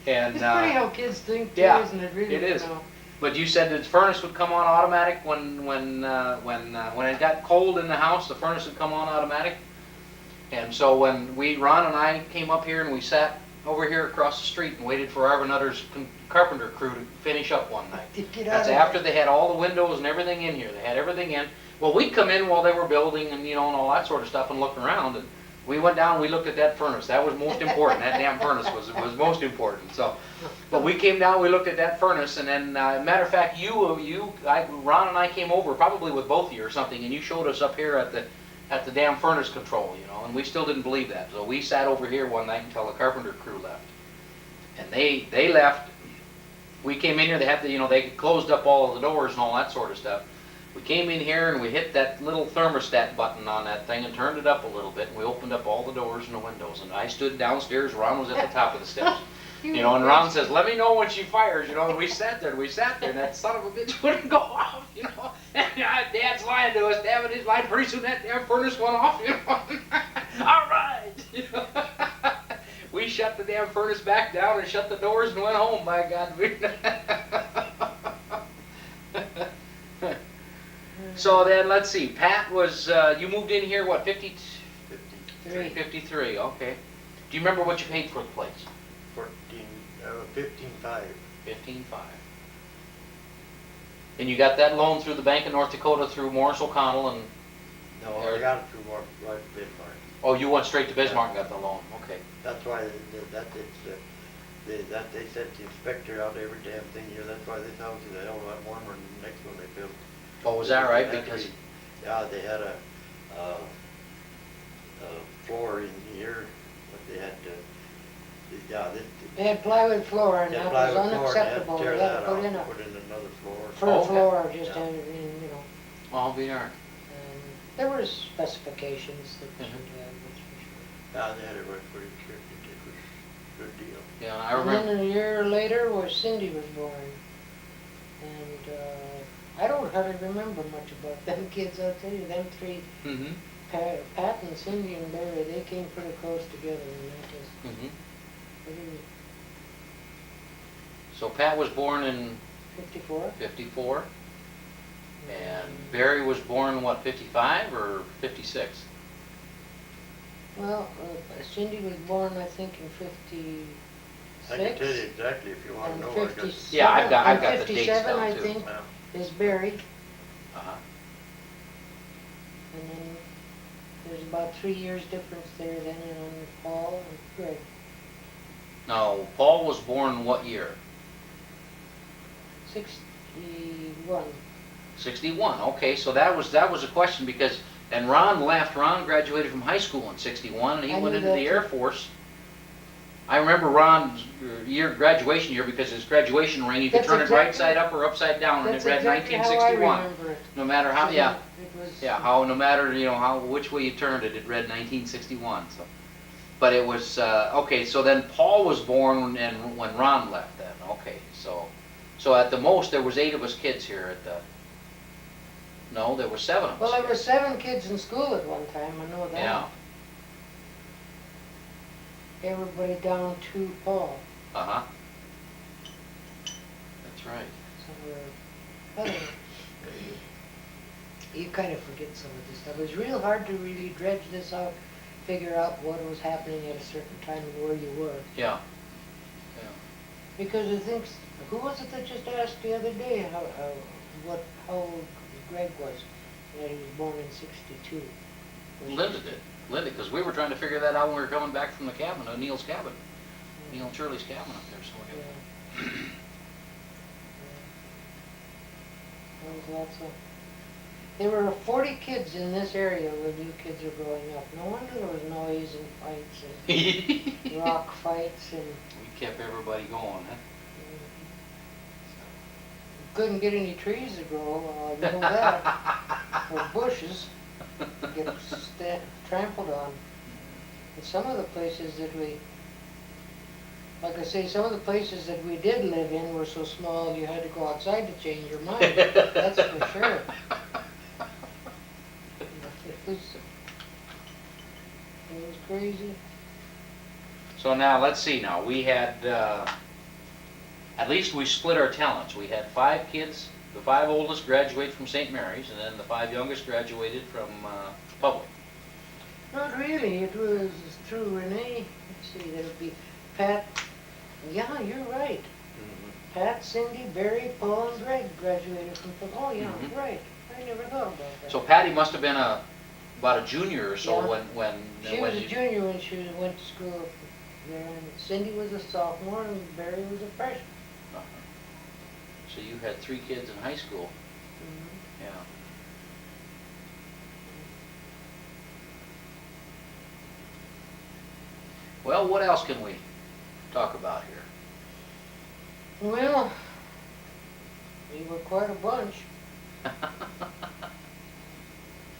And, It's funny how kids think too, yeah, isn't it, really? it is. You know? But you said the furnace would come on automatic when it got cold in the house, the furnace would come on automatic. And so when Ron and I came up here and we sat over here across the street and waited for Arvin Utter's carpenter crew to finish up one night. To get out That's of after they had all the windows and everything in here. They had everything in. Well, we'd come in while they were building and and all that sort of stuff and look around. And we went down and we looked at that furnace. That was most important. That damn furnace was most important. So, but we came down, we looked at that furnace, and then matter of fact, Ron and I came over probably with both of you or something, and you showed us up here at the damn furnace control, and we still didn't believe that. So we sat over here one night until the carpenter crew left, and they left. We came in here. They had they closed up all of the doors and all that sort of stuff. We came in here and we hit that little thermostat button on that thing and turned it up a little bit, and we opened up all the doors and the windows. And I stood downstairs. Ron was at the top of the steps. And Ron says, "Let me know when she fires," and we sat there, and that son of a bitch wouldn't go off, And Dad's lying to us, Dad, he's lying. Pretty soon that damn furnace went off, All right, We shut the damn furnace back down and shut the doors and went home. By God, So then, let's see. Pat was you moved in here what 53? 53. Okay. Do you remember what you paid for the place? 15.5. 15.5. And you got that loan through the Bank of North Dakota through Morris O'Connell and. No, I got it through right Bismarck. Oh, you went straight to Bismarck and got the loan. Okay. That's why they sent the inspector out every damn thing here. That's why this house is a hell of a lot warmer than the next one they built. Oh, was that right? Actually, Because yeah, they had a floor in here, but they had They had plywood floor, and they that had was plywood floor, and they had to unacceptable. tear They had that to put out in and a put in another floor. fir floor, just Yeah. had it in, I'll be darned. And there were specifications that Mhm. should have, that's for sure. Yeah, they had it right pretty strict. It was a good deal. Yeah, I And remember. then a year later was Cindy was born. And I don't hardly remember much about them kids, I'll tell you. Them three, Mm-hmm. Pat and Cindy and Barry, they came pretty close together, and that was Mm-hmm. pretty So Pat was born in 54. 54, and Barry was born what 55 or 56? Well, Cindy was born, I think, in 56. I can tell you exactly if you want to And know. I got- 57, Yeah, I've got and the dates 57, down I too. think, Yeah. is Barry. Uh-huh. And then there's about 3 years difference there then on Paul and Greg. Now, Paul was born what year? 61. 61. Okay, so that was a question because and Ron left. Ron graduated from high school in 61, and he I went knew into that the too. Air Force. I remember Ron's graduation year because his graduation ring, you could That's turn it right exactly- side up or upside down, and it That's read exactly how I 1961. remember it. No matter how, So yeah. It was, Yeah, how no matter how which way you turned it, it read 1961. So, but it was okay. So then Paul was born and when Ron left. Then okay. So at the most there was 8 of us kids here at the. No, there were 7 of us. Well, there here. were 7 kids in school at one time, I know that. Yeah. Everybody down to Paul. Uh huh. That's right. So I don't know. You kind of forget some of this stuff. It was real hard to really dredge this out, figure out what was happening at a certain time and where you were. Yeah. Because I think, who was it that just asked the other day how old Greg was? That he was born in 62. Linda did. Linda, because we were trying to figure that out when we were coming back from the cabin, Neil's cabin, Neil and Shirley's cabin up there. So Yeah. we There was lots of. There were 40 kids in this area when you kids were growing up. No wonder there was noise and fights and rock fights and. we kept everybody going, huh? Couldn't get any trees to grow, you know that, or bushes, get trampled on. And some of the places that we like I say, some of the places that we did live in were so small you had to go outside to change your mind. That's for sure. It was crazy. So now, let's see now, we had, at least we split our talents. We had 5 kids, the 5 oldest graduated from St. Mary's, and then the 5 youngest graduated from public. Not really, it was through Renee, let's see, that would be Pat, yeah, you're right. Pat, Cindy, Barry, Paul, and Greg graduated from, oh yeah, Mhm. right, I never thought about that. So Patty must have been about a junior or so Yeah. when She was a junior when she went to school there, and Cindy was a sophomore, and Barry was a freshman. Uh-huh. So you had 3 kids in high school. Mhm. Yeah. Well, what else can we talk about here? Well, we were quite a bunch.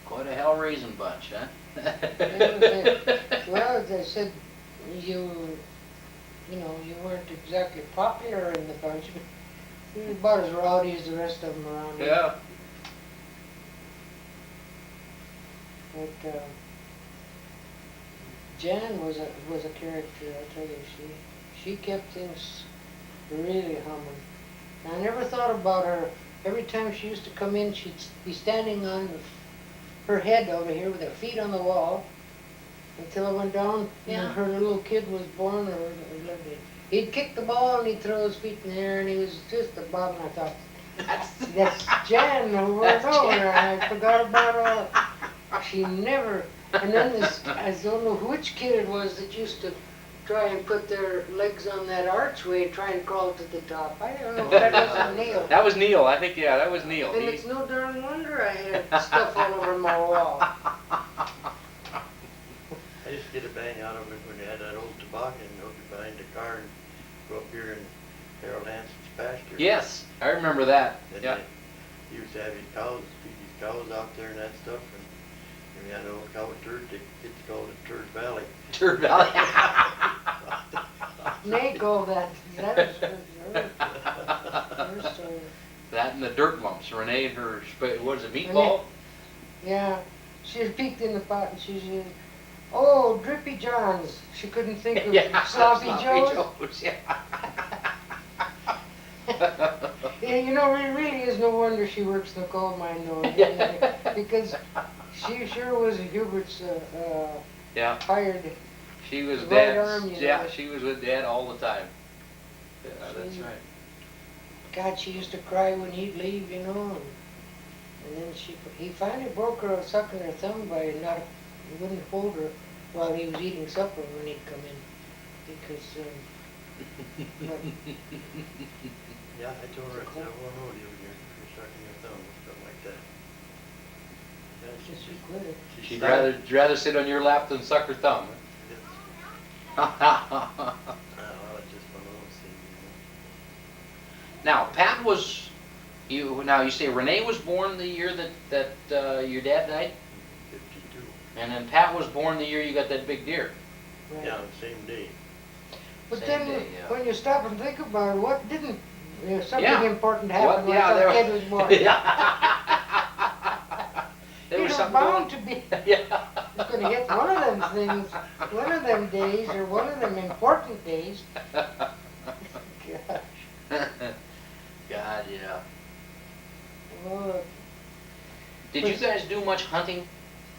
Quite a hell-raising bunch, huh? Well, as I said, you know, you weren't exactly popular in the bunch, but you were about as rowdy as the rest of them around here. Yeah. But Jan was a character, I tell you. She kept things really humming. And I never thought about her. Every time she used to come in, she'd be standing on her head over here with her feet on the wall until I went down Yeah. and her little kid was born. He'd kick the ball and he'd throw his feet in the air and he was just a bob, and I thought, that's Jan over and over. And I forgot about her. She never. And then this, I don't know which kid it was that used to try and put their legs on that archway and try and crawl to the top. I don't know if that was Neil. That was Neil, I think, yeah, that was Neil. And it's no darn wonder I had stuff all over my wall. I used to get a bang out of it when they had that old toboggan over behind the car and go up here in Harold Hanson's pasture. Yes, I remember that. And Yeah. he used to have his cows, feed his cows out there and that stuff. And we had an old cow turd, it's called a Turd Valley. Turd Valley. Snake, all that was her story. That and the dirt lumps. Renee and her, what is it, meatball? Yeah, she had peeked in the pot and she said, oh, Drippy Johns. She couldn't think of Sloppy Joe's. Yeah. Yeah, you know, it really is no wonder she works in the coal mine though. Because she sure was Hubert's Yeah. hired. She was Right Dad's. arm, you know. Yeah, she was with Dad all the time. Yeah, that's She- right. God, she used to cry when he'd leave, you know. And then he finally broke her sucking her thumb by he wouldn't hold her while he was eating supper when he'd come in. Because, but Yeah, I told her, I said, I won't hold you when you're sucking your thumb or something like that. Yeah, she quit it. She'd rather sit on your lap than suck her thumb. Well, it's just one of those things, you Now, Pat was, you say Renee was born the year that your dad died? know. 52. And then Pat was born the year you got that big deer. Right. Yeah, the same day. But Same then, day, yeah. when you stop and think about it, what didn't, something Yeah. important happened when Yeah, that kid was born? There He was was something bound going- to be. Yeah. He's going to hit one of them things, one of them days, or one of them important days. Gosh. God, yeah. Well, Did you guys do much hunting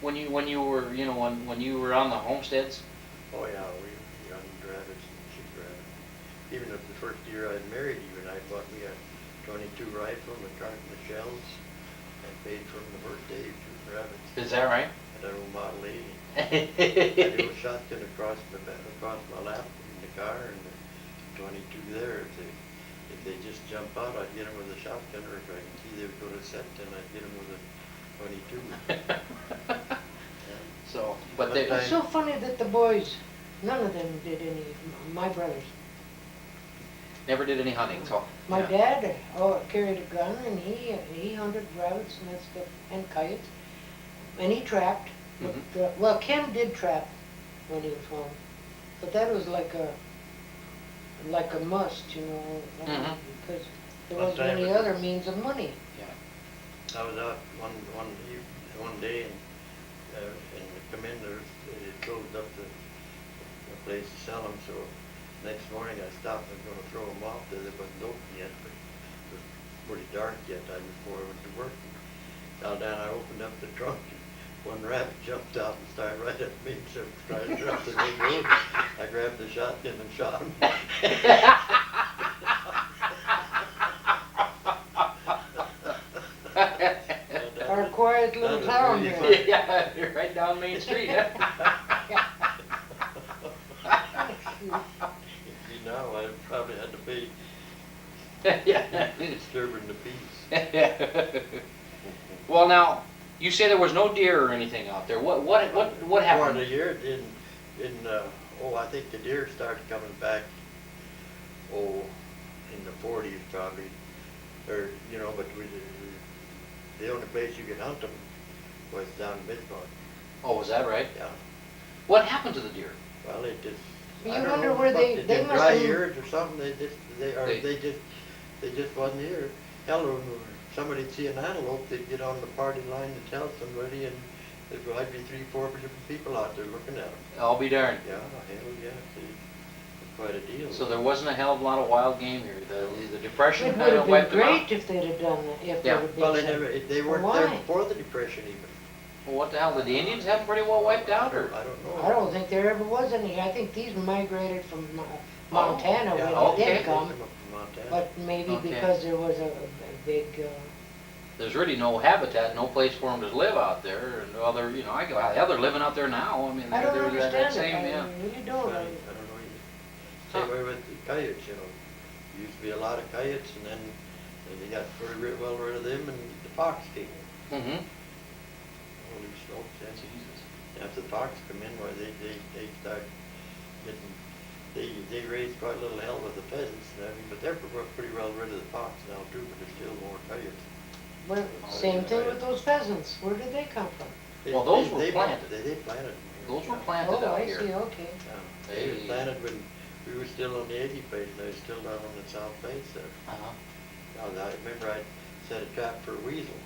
when you were, when you were on the homesteads? Oh, yeah, we hunted rabbits and shoot rabbits. Even if the first year I married you, and I bought me a 22 rifle and a carton of shells, and paid for them the first day shooting rabbits. Is that right? And that old Model 80. I had a shotgun across my lap in the car, and the 22 there. If they just jump out, I'd get them with a shotgun, or if I could see they would go to set, then I'd get them with a 22. So, but they, it's so funny that the boys, none of them did any, my brothers. never did any hunting, so. My yeah. dad carried a gun, and he hunted rabbits and that stuff, and coyotes, and he trapped. But, well, Ken did trap when he was home, but that was like like a must, you know, Mhm. because there One wasn't time any it- other means of money. I was out one day and come in there, it closed up the place to sell them, so next morning I stopped and was gonna throw them off there. They wasn't open yet, but it was pretty dark yet before I went to work. Fell down, I opened up the trunk, and one rabbit jumped out and started right at me, so tried to drop the big road. I grabbed the shotgun and shot him. Our quiet little That was town really here. funny. Yeah, you're right down Main Street, huh? You know, I probably had to be Yeah. disturbing the peace. Well, now, you say there was no deer or anything out there. What happened? For the year I think the deer started coming back, in the 40s probably, or, you know, but the only place you could hunt them was down in Bismarck. Oh, was that right? Yeah. What happened to the deer? Well, it just, You I don't wonder know, where they did must dry have- years or something, they just wasn't here. Hell, when somebody'd see an antelope, they'd get on the party line and tell somebody, and there'd probably be 3-4 different people out there looking at them. I'll be darned. Yeah, hell, yeah, it's quite a deal. So there wasn't a hell of a lot of wild game here. The Depression It would kind have of been wiped them out. great if they'd have done that, if Yeah. there'd have been Well, some. they weren't there Why? before the Depression even. Well, what the hell? Did the Indians have them pretty well wiped out, or? I don't know. I don't think there ever was any. I think these migrated from Montana Yeah, when okay. they did They come, come up from Montana. but maybe Okay. because there was a big, There's really no habitat, no place for them to live out there. And other, you know, hell, they're living out there now. I mean, I don't they're that understand same, it, yeah. I really I don't. don't know either. Same way with the coyotes, you know. Used to be a lot of coyotes, and then they got pretty well rid of them, and the fox came in. Mm-hmm. Holy smokes, that's Jesus. After the fox come in, well, they start getting, they raised quite a little hell with the pheasants and everything, but they're pretty well rid of the fox now too, but there's still more coyotes. Well, same thing with those pheasants. Where did they come from? Well, those were planted. They planted them here. Those were Yeah. planted Oh, out I here. see, okay. Yeah. They were planted when we were still on the 80 place, and they were still down on the south base there. Uh-huh. Now, I remember I set a trap for a weasel,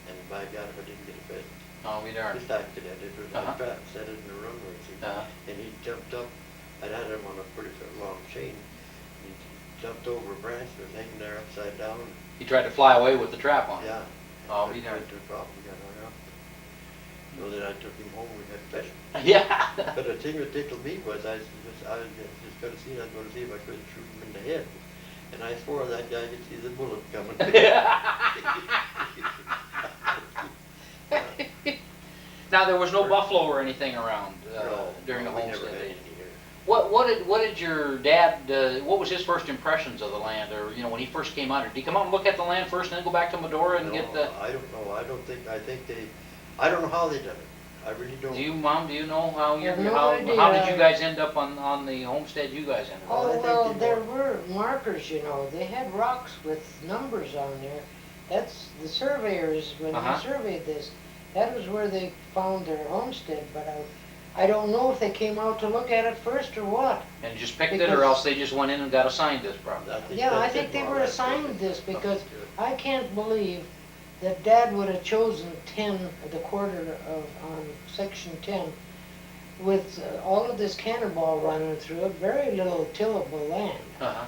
and by God, if I didn't get a pheasant. I'll be darned. Just accident, it was my Uh-huh. trap, set it in the runway, see? Uh-huh. And he jumped up, I'd had him on a pretty long chain. He jumped over a branch that was hanging there upside down. He tried to fly away with the trap on. Yeah. Oh, And be I darned. went to a problem, got hung up. So then I took him home, we had pheasant. Yeah. But the thing that tickled me was I was just gonna see if I could shoot him in the head. And I swore that guy could see the bullet coming. Now, there was no buffalo or anything around No, during the we never homestead had days. any here. What did your dad, what was his first impressions of the land, or, you know, when he first came out? Did he come out and look at the land first and then go back to Medora and No, get the... I don't know, I don't know how they done it. I really don't. Mom, do you know how I have no idea. how did you guys end up on the homestead you guys ended up? I Oh, think well, they there were- were markers, you know. They had rocks with numbers on there. That's the surveyors, when Uh-huh. they surveyed this, that was where they found their homestead, but I don't know if they came out to look at it first or what. And just picked it, or because- else they just went in and got assigned this property? Yeah, I that's think it, they more or were less. assigned this because Nothing to it. I can't believe that Dad would have chosen 10, the quarter of, on section 10, with all of this cannonball running through it, very little tillable land. Uh-huh.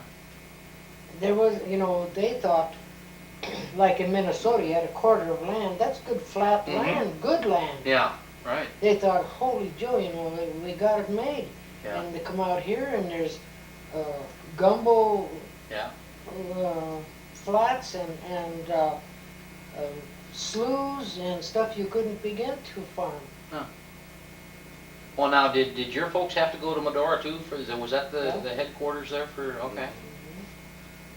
There was, you know, they thought, like in Minnesota, you had a quarter of land, that's good flat Mhm. land, good land. Yeah, right. They thought, holy Joe, you know, we got it made. Yeah. And they come out here and there's gumbo Yeah. flats and sloughs and stuff you couldn't begin to farm. Huh. Well, now, did your folks have to go to Medora too? Was that Yeah. the headquarters there for? Okay. Mhm.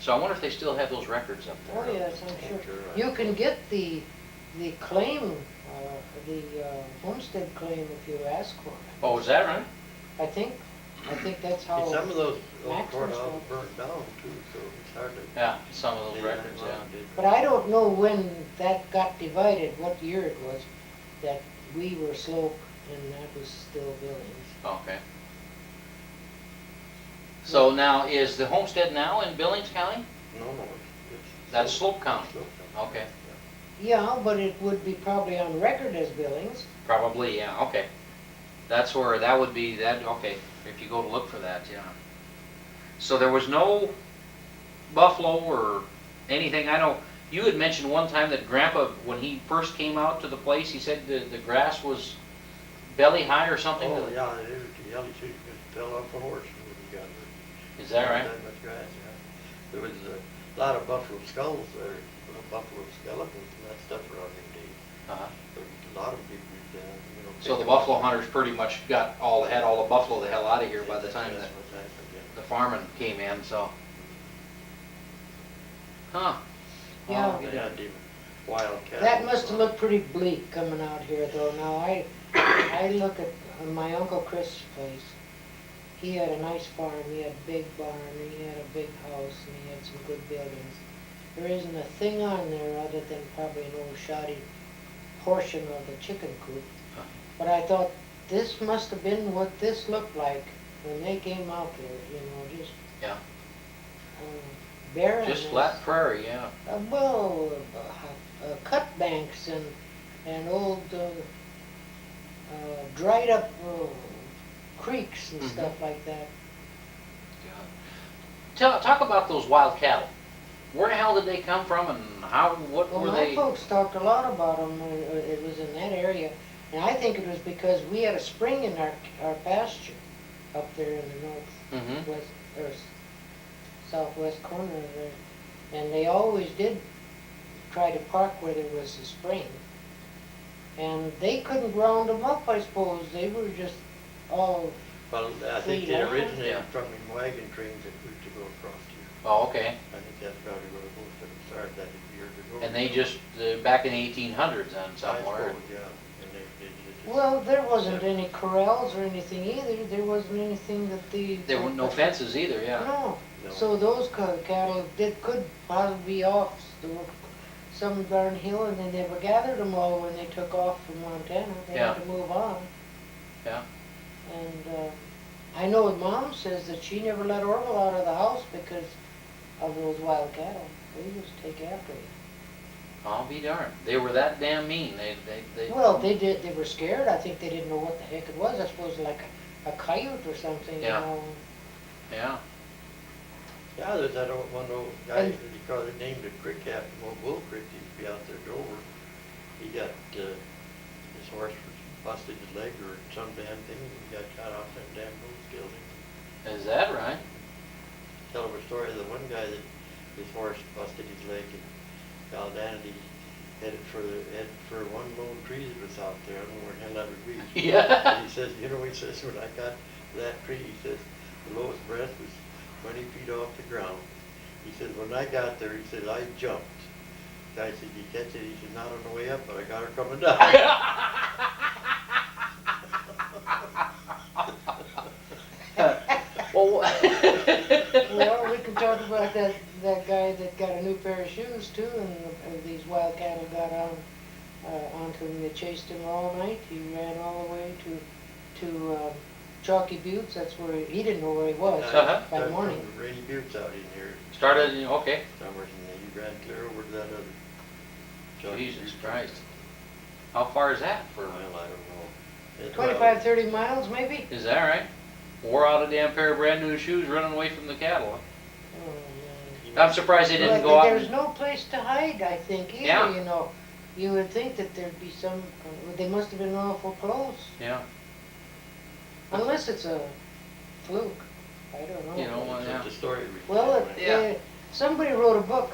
So I wonder if they still have those records up there. Oh, yes, I'm sure. Sure, right. You can get the claim, the homestead claim if you ask for it. Oh, is that right? I think that's how. See, some of those Maximum courthouses stuff. burnt down too, so it's hard to. Yeah, some of those say records. that Yeah. one did. But I don't know when that got divided, what year it was, that we were slope and that was still Billings. Okay. So now, is the homestead now in Billings County? No, it's. That's Slope County. Slope County. Okay. Yeah, but it would be probably on record as Billings. Probably, yeah, okay. That's where, that would be, that, okay, if you go to look for that, yeah. So there was no buffalo or anything, I know, you had mentioned one time that Grandpa, when he first came out to the place, he said the grass was belly high or something? Oh, yeah, it was, he fell off a horse when he got there. Is that right? That much grass, yeah. There was a lot of buffalo skulls there, buffalo skeletons and that stuff around them days. Uh-huh. A lot of people, So the buffalo hunters pretty much had all the buffalo the hell out of here by the time that the farming came in, so. Huh. Yeah. They had them wild cattle. That must have looked pretty bleak coming out here though. Now I look at my Uncle Chris' place. He had a nice farm, he had a big barn, he had a big house, and he had some good buildings. There isn't a thing on there other than probably an old shoddy portion of the chicken coop. But I thought this must have been what this looked like when they came out there, just Yeah. barren. Just flat prairie, yeah. Cut banks and old dried up creeks and stuff like that. Talk about those wild cattle. Where the hell did they come from, and what Well, were my they? folks talked a lot about them. It was in that area, and I think it was because we had a spring in our pasture up there in the northwest or southwest corner there, and they always did try to park where there was a spring, and they couldn't round them up. I suppose they were just all. Well, I think free they land. originated Yeah. from them wagon trains that used to go across here. Oh, okay. I think that's probably where most of them started that years ago. And they just back in the 1800s then I somewhere. suppose, yeah. And they just. Well, there wasn't any corrals or anything either. There wasn't anything that the. There were no fences either, yeah. No. No. So those cattle could probably be off some darn hill, and they never gathered them all when they took off from Montana. They Yeah. had to move on. Yeah. And I know Mom says that she never let Orville out of the house because of those wild cattle. They used to take after you. I'll be darned. They were that damn mean. They Well, they did. They were scared. I think they didn't know what the heck it was. I suppose like a coyote or something. Yeah. You know. Yeah. Yeah, there's that one old guy, And- because they named it Creek after him, old Bull Creek, he used to be out there Dover. He got, his horse busted his leg or some damn thing, he got shot off, them damn bulls killed him. Is that right? Tell him a story of the one guy that his horse busted his leg and fell down and he headed for one lone tree that was out there, I don't know where the hell that would be. Yeah. And he says, he says, when I got to that tree, he says, the lowest breath was 20 feet off the ground. He said, when I got there, he said, I jumped. The guy said, you catch it? He said, not on the way up, but I got her coming down. Well, Well, we can talk about that guy that got a new pair of shoes too, and these wild cattle got onto him. They chased him all night. He ran all the way to Chalky Buttes. That's where he didn't know where he was by From morning. Rainy Buttes out in here, started, okay. somewhere, and he ran clear over to that other. Chalky Jesus Butte. Christ. How far is that for? Well, I don't know. 25, 30 miles maybe? Is that right? Wore out a damn pair of brand new shoes running away from the cattle. Oh, man. I'm surprised they didn't But go out. there's no place to hide, I think, either, Yeah. you know. You would think that there'd be some, they must have been awful close. Yeah. Unless it's a fluke. I don't know. You know, It's yeah. just a story. Well, Yeah. somebody wrote a book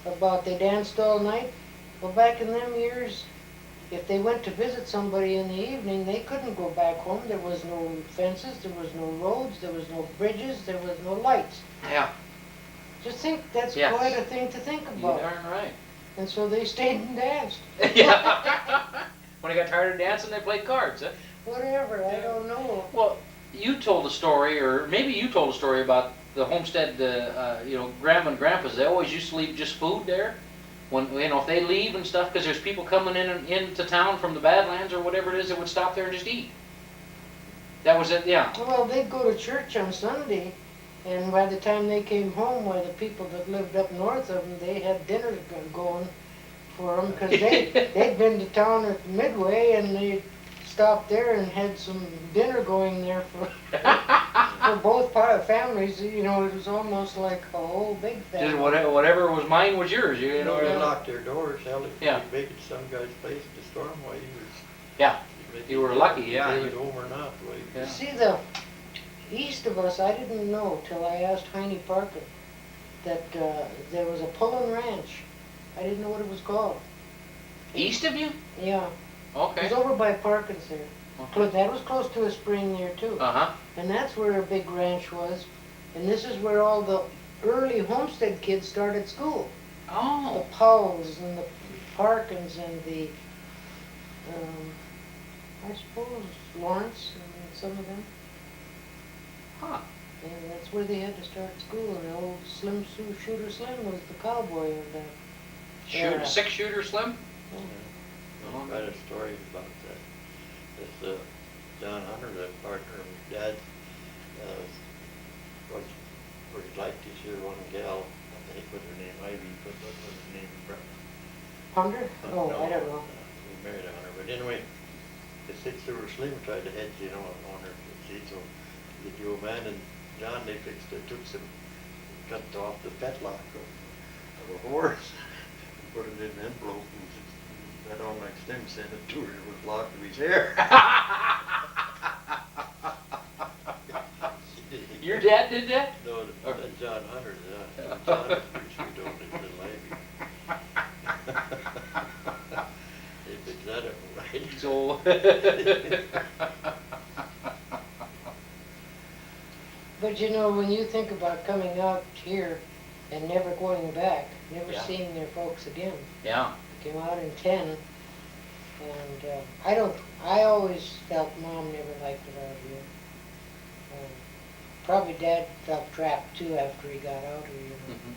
about they danced all night. Well, back in them years, if they went to visit somebody in the evening, they couldn't go back home. There was no fences, there was no roads, there was no bridges, there was no lights. Yeah. Just think, that's Yes. quite a thing to think You about. darn right. And so they stayed and danced. Yeah. When they got tired of dancing, they played cards. Huh? Whatever, I don't know. Well, you told a story, or maybe you told a story about the homestead, Grandma and Grandpa's. They always used to leave just food there. When, if they leave and stuff, because there's people coming into town from the Badlands or whatever it is, that would stop there and just eat. That was it, yeah. Well, they'd go to church on Sunday, And by the time they came home, why the people that lived up north of them, they had dinner going for them, because they'd been to town at Midway, and they stopped there and had some dinner going there for for both families. You know, it was almost like a whole big family. Just whatever was mine was yours, you know. They locked their doors, hell, if Yeah. you'd make it some guy's place to storm, why, he was... Yeah, you were lucky, yeah. If he was home or not, why... Yeah. See, the east of us, I didn't know till I asked Heine Parker that there was a Pullen Ranch. I didn't know what it was called. East of you? Yeah, it Okay. was over by Parkins there. Okay. That was close to a spring there too. Uh-huh. And that's where a big ranch was. And this is where all the early homestead kids started school. The Oh, Powells and the Parkins and the, I suppose, Lawrence and some of them. huh. And that's where they had to start school. And old Shooter Slim was the cowboy of that. Yeah. 6-shooter Slim? I've got a story about that. This John Hunter, the partner of my dad, was like this year one gal, I think was her name Ivy, but what was her name? Hunter? Oh, No, I don't know. We married a Hunter, but anyway, the 6-shooter Slim tried to hedge, you know, on her, see, so the old man and John, they took some, cut off the fetlock of a horse, put it in an envelope, and that on my stem sent it to her, it was locked to his hair. Your dad did that? No, that John Hunter, John was pretty sweet on his little Ivy. They picked that up right. So. But you know, when you think about coming out here and never going back, never Yeah. seeing their folks again. Yeah. Came out in 10, and I always felt Mom never liked it out here. Probably Dad felt trapped too after he got out here, you know. Mhm.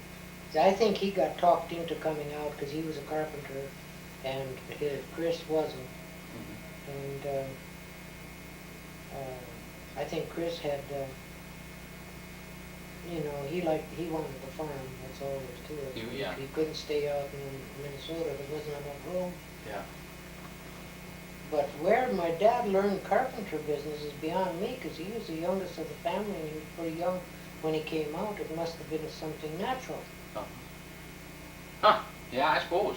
I think he got talked into coming out because he was a carpenter, and Chris wasn't. Mhm. And I think Chris had, you know, he wanted the farm, that's all there was to it. Yeah. He couldn't stay out in Minnesota, there wasn't enough room. Yeah. But where my dad learned carpenter business is beyond me, because he was the youngest of the family, and he was pretty young when he came out. It must have been something natural. Huh. Yeah, I suppose.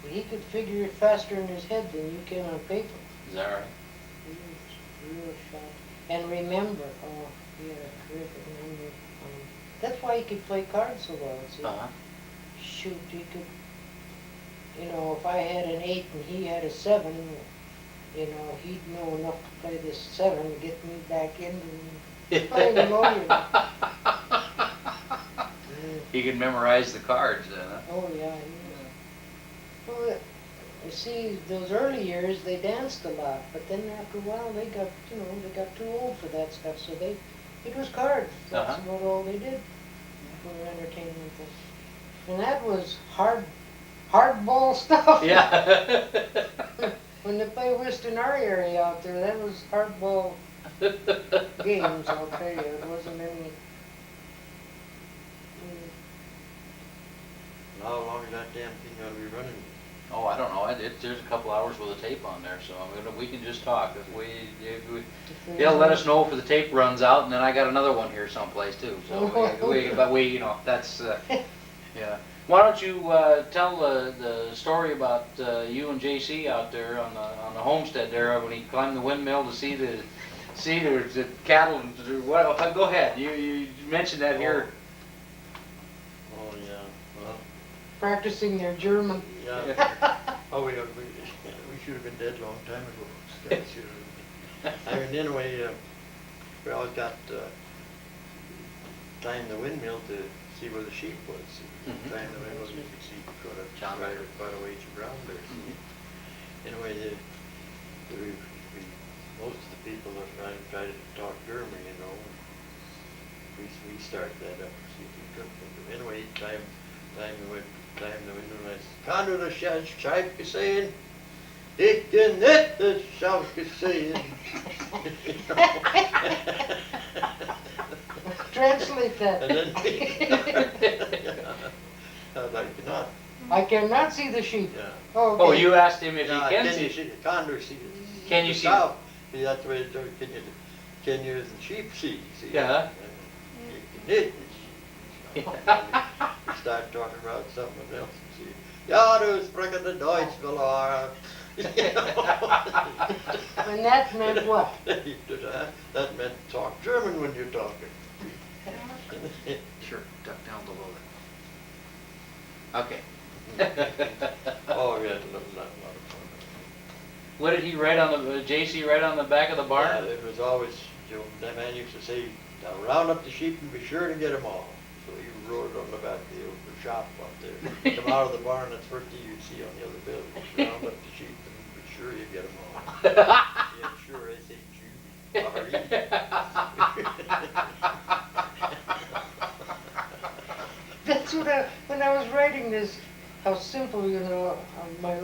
But he could figure it faster in his head than you can on paper. Is that right? He was real sharp. And remember, oh, he had a terrific memory. That's why he could play cards so well, see? Uh-huh. Shoot, he could, you know, if I had an 8 and he had a 7, you know, he'd know enough to play this 7 and get me back into playing the lawyer. He could memorize the cards then, huh? Oh, yeah. Well, you see, those early years, they danced a lot, but then after a while, they got, you know, they got too old for that stuff, so it was cards. That's Uh-huh. what all they did for entertainment. And that was hardball stuff. Yeah. When they play whist in our area out there, that was hardball games, I'll tell you. It wasn't any... How long is that damn thing gonna be running? Oh, I don't know. There's a couple hours with the tape on there, so we can just talk. He'll let us know if the tape runs out, and then I got another one here someplace too. So but we, you know, that's yeah. Why don't you tell the story about you and JC out there on the homestead there when he climbed the windmill to see the cattle. Well, go ahead. You mentioned that here. Oh, yeah, well, Practicing their German. yeah. Oh, we should have been dead a long time ago. That should have been. I mean, anyway, we all got timed the windmill to see where the sheep was. Mhm. Timed the windmill, you could see John quite Ryder. a ways around there. Anyway, most of the people that try to talk German, you know, we started that up to see if we could. But anyway, time the window, and I said, "Kann du das Scheib gesehen? Ich kann nicht das Scheib gesehen." Translate that. And then, I was like, not, I cannot see the sheep. yeah. Oh, Oh, okay. you asked him if Yeah, he can see. the condor see it. Can you The see cow, see, that's the way it's done. Can you as the sheep see? See? Yeah. And you did. You start talking about something else and see. Ja, du sprechen the Deutsch, Valara. And that meant what? That meant talk German when you're talking. Sure, duck down below that. Okay. Oh, we had a lot of fun. What did he write on the, JC write on the back of the barn? Yeah, it was always, that man used to say, "Now round up the sheep and be sure to get them all." So he wrote it on the back of the shop up there. Come out of the barn, that's the first thing you'd see on the other building. Round up the sheep and be sure you get them all. Yeah, sure, That's what when I was writing this, how simple, you know, my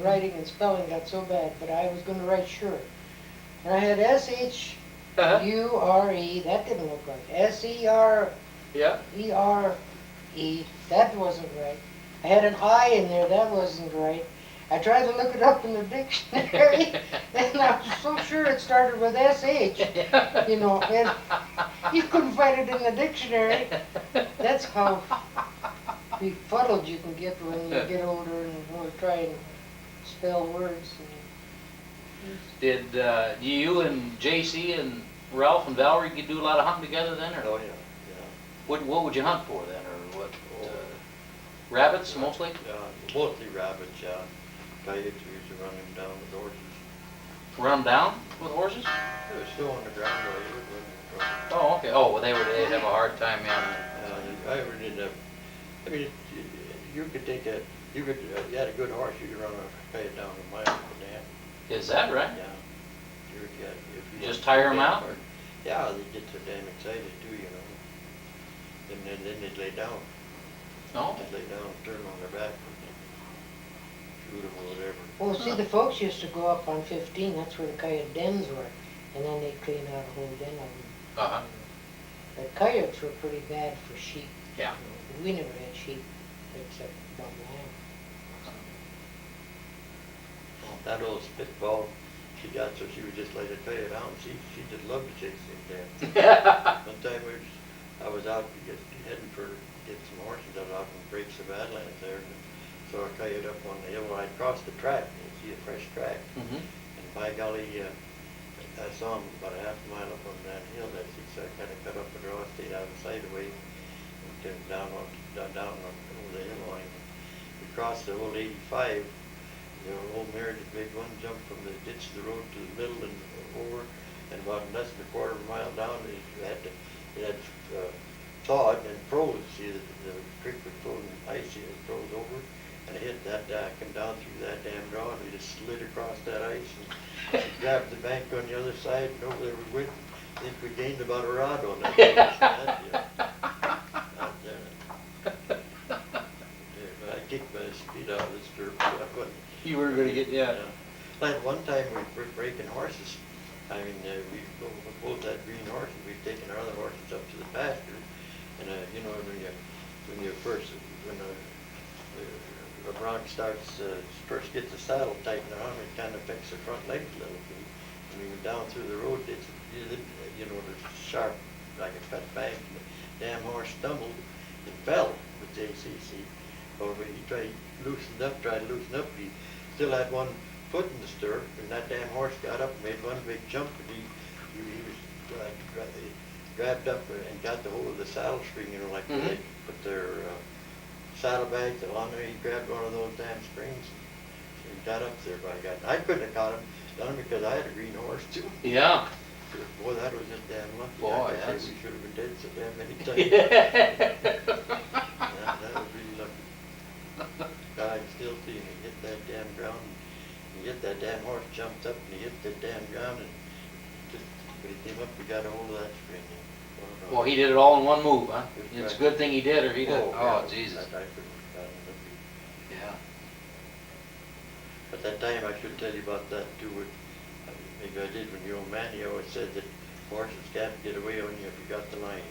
writing and spelling got so bad, but I was going to write sure. And I had S-H-U-R-E, that didn't look right. S-E-R-E-R-E, that wasn't right. I had an I in there, that wasn't right. I tried to look it up in the dictionary, and I was so sure it started with S-H, you know, and you couldn't find it in the dictionary. That's how befuddled you can get when you get older and want to try and spell words. Did you and JC and Ralph and Valerie do a lot of hunting together then, or Oh, yeah, yeah. what would you hunt for then, or what? Rabbits mostly? Yeah, mostly rabbits, yeah. Coyotes, we used to run them down with horses. Run down with horses? They were still on the ground, though, you would run them. Oh, okay. Oh, well, they'd have a hard time, yeah. I ever did have, I mean, you could take a, you had a good horse, you could run a coyote down a mile with a dam. Is that right? Yeah. Sure, yeah, if you Just tire 'em out? Yeah, they get so damn excited too, you know. And then they'd lay down. No? They'd lay down, turn on their back, and shoot them or whatever. Well, see, the folks used to go up on 15, that's where the coyote dens were, and then they'd clean out a whole den of them. Uh-huh. The coyotes were pretty bad for sheep. Yeah. We never had sheep, except dumb lamb. That old spitball, she got so she would just let it coyote down. She just loved to chase him down. One time I was out heading for get some horses out on the breaks of Badlands there, and saw a coyote up on the hill. I'd crossed the track, and you see a fresh track. Mm-hmm. And by golly, I saw him about a half a mile up on that hill there. So I kind of cut up a draw, stayed out of sight away, and came down over the hill line. We crossed the old 85. The old mare, the big one, jumped from the ditch of the road to the middle and over, and about less than a quarter of a mile down, it had thawed and froze. See, the creek was frozen, icy, and it froze over, and it hit that, came down through that damn draw, and we just slid across that ice, and grabbed the bank on the other side, and over there we went. I think we gained about a rod on that. I kicked my speed out of the stirrup. You were going to get, yeah. Like one time we were breaking horses. I mean, we both had green horses. We'd taken our other horses up to the pasture, and you know, when a bronc first gets the saddle tightened on, it kind of affects the front legs a little bit. When we went down through the road, you know, the sharp, like a cut bank, and the damn horse stumbled and fell with JCC. Or when he tried to loosen up, but he still had one foot in the stirrup, and that damn horse got up and made one big jump, and he was grabbed up and got the hold of the saddle string, you know, like they put their saddlebags along there. He grabbed one of those damn springs and got up there by God. I couldn't have caught him, done because I had a green horse too. Yeah. Boy, that was just damn lucky. Boy, I that's... say we should have been dead so damn many times. that was really lucky. I can still see him. He hit that damn ground. He hit that damn horse, jumped up, and he hit that damn ground, and just when he came up, we got a hold of that spring. Well, he did it all in one move, huh? It's a good thing he did, or he did. Oh, Jesus. I couldn't have gotten it. Yeah. At that time, I should tell you about that too. Maybe I did when you old man, he always said that horses can't get away on you if you got the line.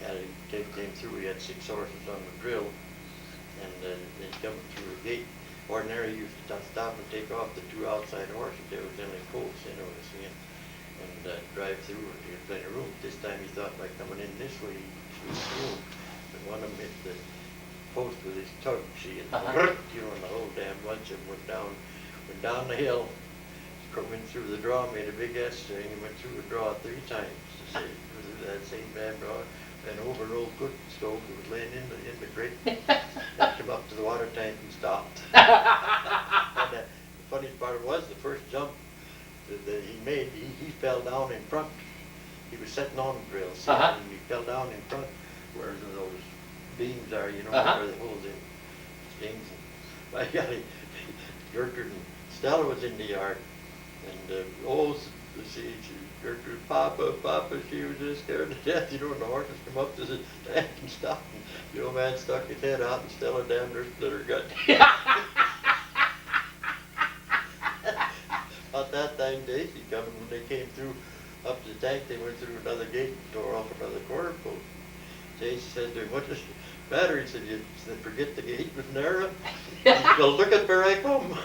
Well, came through, we had 6 horses on the drill, and they coming through the gate. Ordinarily, you used to stop and take off the 2 outside horses. There was only colts in it, and drive through and get plenty of room. This time he thought by coming in this way, he was room. But one of them hit the post with his tug, see, and the whole damn bunch of them went down the hill, coming through the draw, made a big S string, and went through the draw 3 times. To say, that same damn draw, and over an old cooking stove that was laying in the grate, and come up to the water tank and stopped. And the funniest part was the first jump that he made, he fell down in front. He was sitting on the grill, and he fell down in front where those beams are, you know, where the holes in stings. And by golly, Gertrude and Stella was in the yard, and Gertrude, Papa, she was just scared to death, you know, and the horses come up to the tank and stopped, and the old man stuck his head out, and Stella damn near split her gut. About that time, Daisy come, and when they came through up to the tank, they went through another gate and tore off another corner post. Daisy said to him, "What's the matter?" He said, "You forget the gate was narrow?" He said, "Well, look at where I come."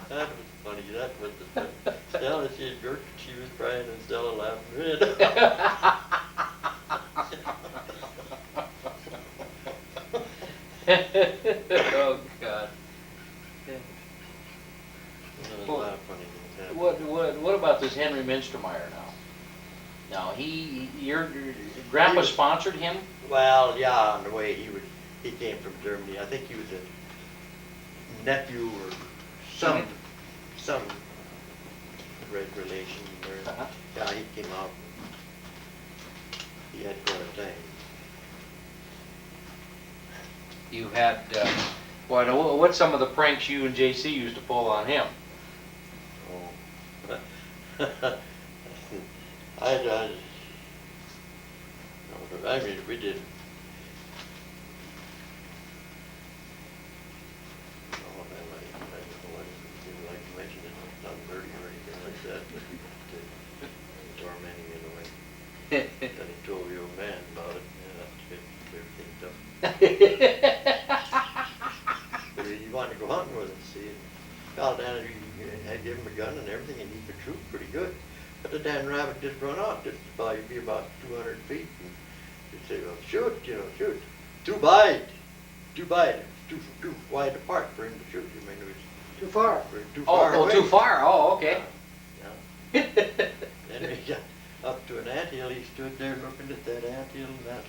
That was funny. That was the fun. Stella, she was crying, and Stella laughing. Oh, God. There's a lot of funny things happening. What about this Henry Minstermeyer now? Now, your grandpa sponsored him? Well, yeah, on the way he came from Germany. I think he was a nephew or some red relation. Or, yeah, he came out. He had quite a time. You had, what's some of the pranks you and JC used to pull on him? Oh. I mean, we did. Oh, man, I didn't like to mention it. It's not dirty or anything like that. But tormenting in a way. Then he told the old man about it. Yeah, everything tough. But he wanted to go hunting with us, see. Well, Dan, I gave him a gun and everything, and he could shoot pretty good. But the damn rabbit just run off, just probably be about 200 feet. And he'd say, "Well, shoot, shoot. Too wide. It's too wide apart for him to shoot. I mean, it was Too far. too far away. Too far. Oh, okay. Yeah. Then he got up to an anthill. He stood there looking at that anthill and that.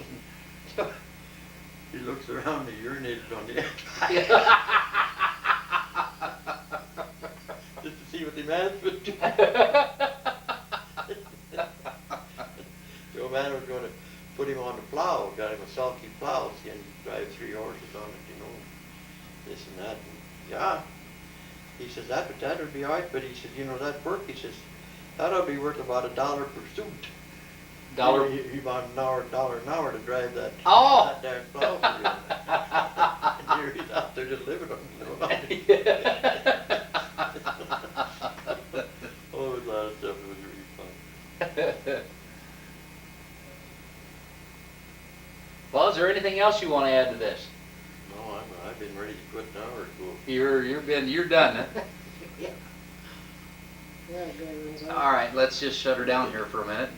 He looks around, he urinated on the anthill. Just to see what the man would do. The old man was going to put him on the plow, got him a sulky plow, so he can drive 3 horses on it, you know, this and that. And, yeah, he says, that would be all right, but he said, you know, that work, he says, that'll be worth about $1 per suit. Dollar? He bought $1 an hour to drive that. Oh! That damn plow for him. And here he's out there just living on it. Oh, it was a lot of stuff. It was really fun. Well, is there anything else you want to add to this? No, I've been ready to quit an hour ago. You're done, huh? Yeah. Yeah, good. All right, let's just shut her down here for a minute.